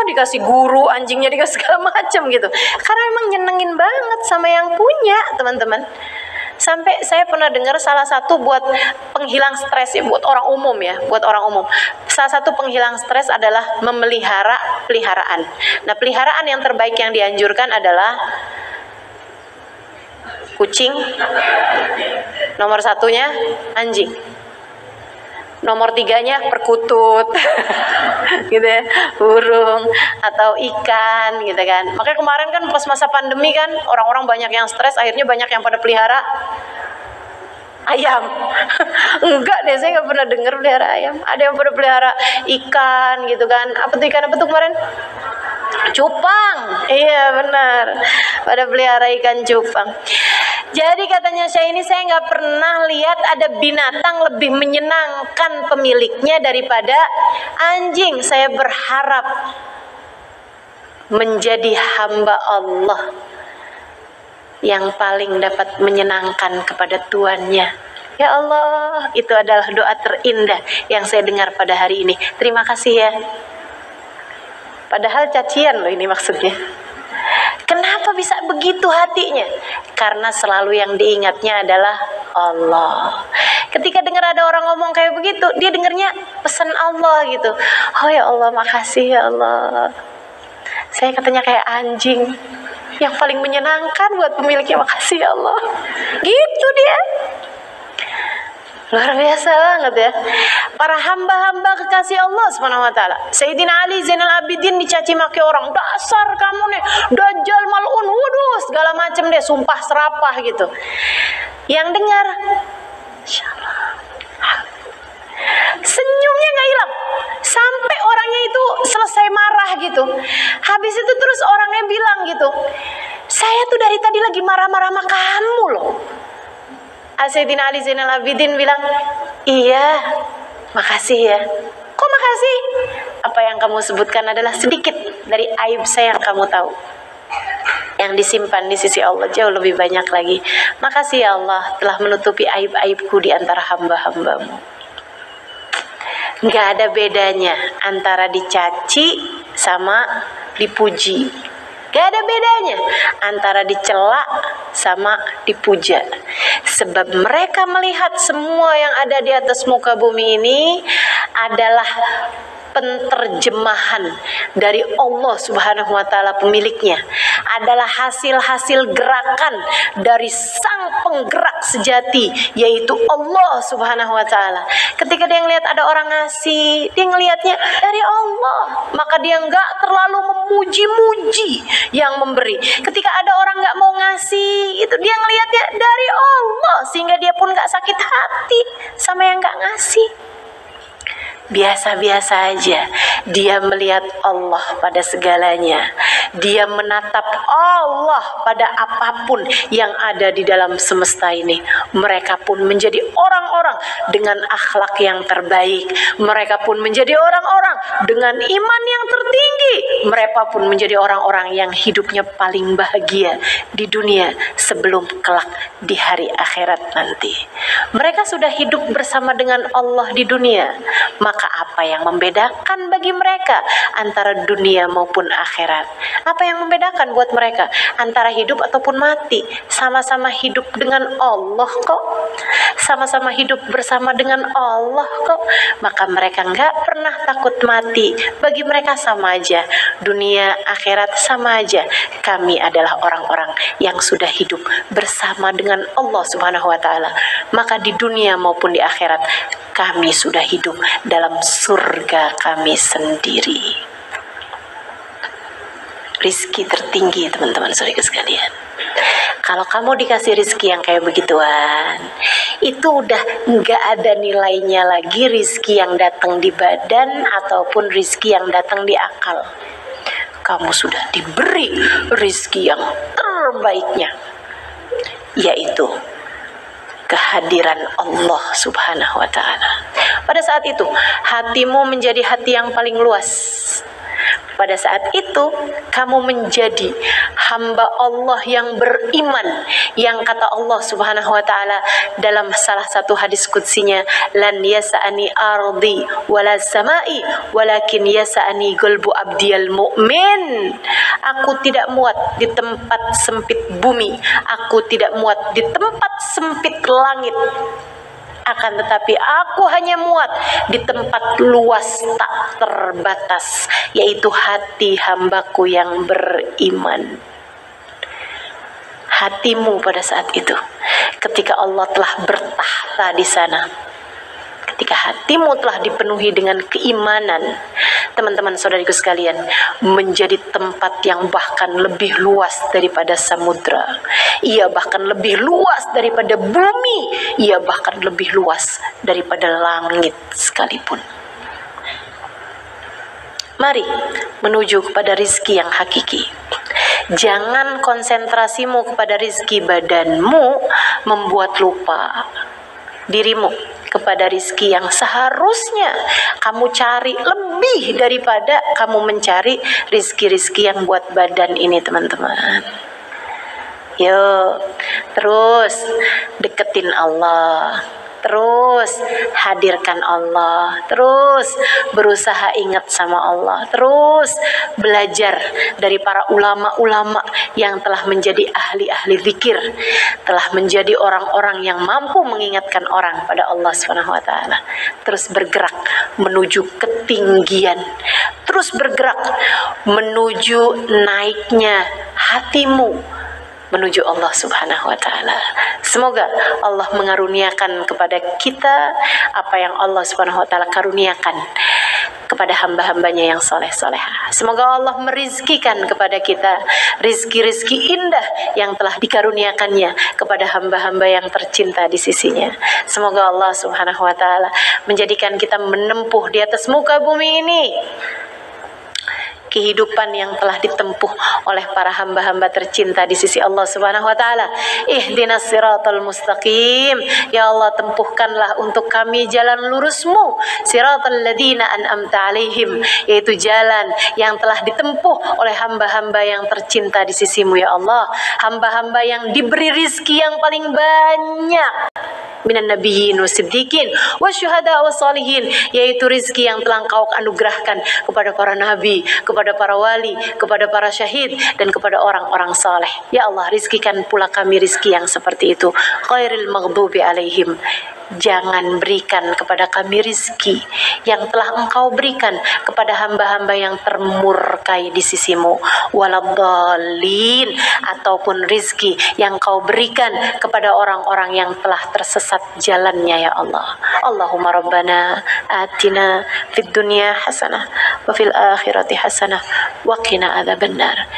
dikasih guru anjingnya, dikasih segala macam gitu. Karena memang nyenengin banget sama yang punya, teman-teman. Sampai saya pernah dengar salah satu buat penghilang stres ya, buat orang umum ya, buat orang umum. Salah satu penghilang stres adalah memelihara peliharaan. Nah, peliharaan yang terbaik yang dianjurkan adalah kucing. Nomor satunya anjing. Nomor tiganya perkutut, gitu ya, burung atau ikan, gitu kan. Makanya kemarin kan pas masa pandemi kan orang-orang banyak yang stres, akhirnya banyak yang pada pelihara ayam. Enggak deh, saya nggak pernah dengar pelihara ayam. Ada yang pada pelihara ikan, gitu kan. Apa tuh ikan apa tuh kemarin? Cupang. Iya benar. Pada pelihara ikan cupang. Jadi katanya saya nggak pernah lihat ada binatang lebih menyenangkan pemiliknya daripada anjing. Saya berharap menjadi hamba Allah yang paling dapat menyenangkan kepada tuannya Ya Allah, itu adalah doa terindah yang saya dengar pada hari ini. Terima kasih ya. Padahal cacian loh ini maksudnya. Kenapa bisa begitu hatinya? Karena selalu yang diingatnya adalah Allah. Ketika dengar ada orang ngomong kayak begitu, dia dengarnya pesan Allah gitu. Oh ya Allah, makasih ya Allah. Saya katanya kayak anjing yang paling menyenangkan buat pemiliknya, makasih ya Allah. Gitu dia. Luar biasa banget ya. Para hamba-hamba kekasih Allah Subhanahu wa taala. Sayyidina Ali Zainal Abidin dicaci maki orang, "Dasar kamu nih, dajjal mal'un, wuduh," segala macam deh, sumpah serapah gitu. Yang dengar, insyaallah, senyumnya nggak hilang sampai orangnya itu selesai marah gitu. Habis itu terus orangnya bilang gitu, "Saya tuh dari tadi lagi marah-marah sama kamu loh." Sayyidina Ali Zainal Abidin bilang, "Iya, makasih ya." "Kok makasih?" "Apa yang kamu sebutkan adalah sedikit dari aib saya yang kamu tahu. Yang disimpan di sisi Allah jauh lebih banyak lagi. Makasih ya Allah telah menutupi aib-aibku di antara hamba-hambamu." Nggak ada bedanya antara dicaci sama dipuji. Gak ada bedanya antara dicela sama dipuja. Sebab mereka melihat semua yang ada di atas muka bumi ini adalah penterjemahan dari Allah Subhanahu wa taala pemiliknya, adalah hasil-hasil gerakan dari sang penggerak sejati, yaitu Allah Subhanahu wa taala. Ketika dia ngelihat ada orang ngasih, dia ngelihatnya dari Allah, maka dia nggak terlalu memuji-muji yang memberi. Ketika ada orang nggak mau ngasih, itu dia ngelihatnya dari Allah, sehingga dia pun nggak sakit hati sama yang nggak ngasih. Biasa-biasa aja dia melihat Allah pada segalanya. Dia menatap Allah pada apapun yang ada di dalam semesta ini. Mereka pun menjadi orang-orang dengan akhlak yang terbaik. Mereka pun menjadi orang-orang dengan iman yang tertinggi. Mereka pun menjadi orang-orang yang hidupnya paling bahagia di dunia sebelum kelak di hari akhirat nanti. Mereka sudah hidup bersama dengan Allah di dunia. Maka apa yang membedakan bagi mereka antara dunia maupun akhirat? Apa yang membedakan buat mereka antara hidup ataupun mati? Sama-sama hidup dengan Allah kok. Sama-sama hidup bersama dengan Allah kok. Maka mereka nggak pernah takut mati. Bagi mereka sama aja. Dunia, akhirat sama aja. Kami adalah orang-orang yang sudah hidup bersama dengan Allah Subhanahu wa taala. Maka di dunia maupun di akhirat kami sudah hidup dalam surga kami sendiri. Rizki tertinggi teman-teman saudara sekalian. Kalau kamu dikasih rizki yang kayak begituan, itu udah nggak ada nilainya lagi rizki yang datang di badan ataupun rizki yang datang di akal. Kamu sudah diberi rizki yang terbaiknya, yaitu kehadiran Allah Subhanahu wa ta'ala. Pada saat itu hatimu menjadi hati yang paling luas. Pada saat itu kamu menjadi hamba Allah yang beriman, yang kata Allah Subhanahu wa taala dalam salah satu hadis qudsinya, lan yasa'ani ardi wala samai walakin yasa'ani qalbu abdiyal mu'min. Aku tidak muat di tempat sempit bumi, aku tidak muat di tempat sempit langit. Akan tetapi aku hanya muat di tempat luas tak terbatas, yaitu hati hambaku yang beriman. Hatimu pada saat itu, ketika Allah telah bertahta di sana, ketika hatimu telah dipenuhi dengan keimanan, teman-teman saudariku sekalian, menjadi tempat yang bahkan lebih luas daripada samudra. Ia bahkan lebih luas daripada bumi. Ia bahkan lebih luas daripada langit sekalipun. Mari menuju kepada rizki yang hakiki. Jangan konsentrasimu kepada rizki badanmu membuat lupa dirimu kepada rizki yang seharusnya kamu cari lebih daripada kamu mencari rizki-rizki yang buat badan ini, teman-teman. Yuk, terus deketin Allah. terus hadirkan Allah, terus berusaha ingat sama Allah, terus belajar dari para ulama-ulama yang telah menjadi ahli-ahli zikir, telah menjadi orang-orang yang mampu mengingatkan orang pada Allah Subhanahu wa taala. Terus bergerak menuju ketinggian, terus bergerak menuju naiknya hatimu menuju Allah Subhanahu wa taala. Semoga Allah mengaruniakan kepada kita apa yang Allah Subhanahu wa taala karuniakan kepada hamba-hambanya yang soleh-solehah. Semoga Allah merizkikan kepada kita rizki-rizki indah yang telah dikaruniakannya kepada hamba-hamba yang tercinta di sisinya. Semoga Allah Subhanahu wa taala menjadikan kita menempuh di atas muka bumi ini kehidupan yang telah ditempuh oleh para hamba-hamba tercinta di sisi Allah Subhanahu wa taala. Ihdinas siratal mustaqim. Ya Allah, tempuhkanlah untuk kami jalan lurus-Mu, siratal ladzina an'amta alaihim, yaitu jalan yang telah ditempuh oleh hamba-hamba yang tercinta di sisi-Mu ya Allah. Hamba-hamba yang diberi rizki yang paling banyak minan nabiyyin wasiddiqin wasyuhada wassalihin, yaitu rizki yang telah Engkau anugerahkan kepada para nabi, kepada para wali, kepada para syahid, dan kepada orang-orang saleh. Ya Allah, rizkikan pula kami rizki yang seperti itu. Ghairil maghdubi alaihim. Jangan berikan kepada kami rizki yang telah Engkau berikan kepada hamba-hamba yang termurkai di sisi-Mu, waladhdallin, ataupun rizki yang Engkau berikan kepada orang-orang yang telah tersesat jalannya ya Allah. Allahumma rabbana atina fid dunya hasanah wa fil akhirati hasanah wa qina adzabannar.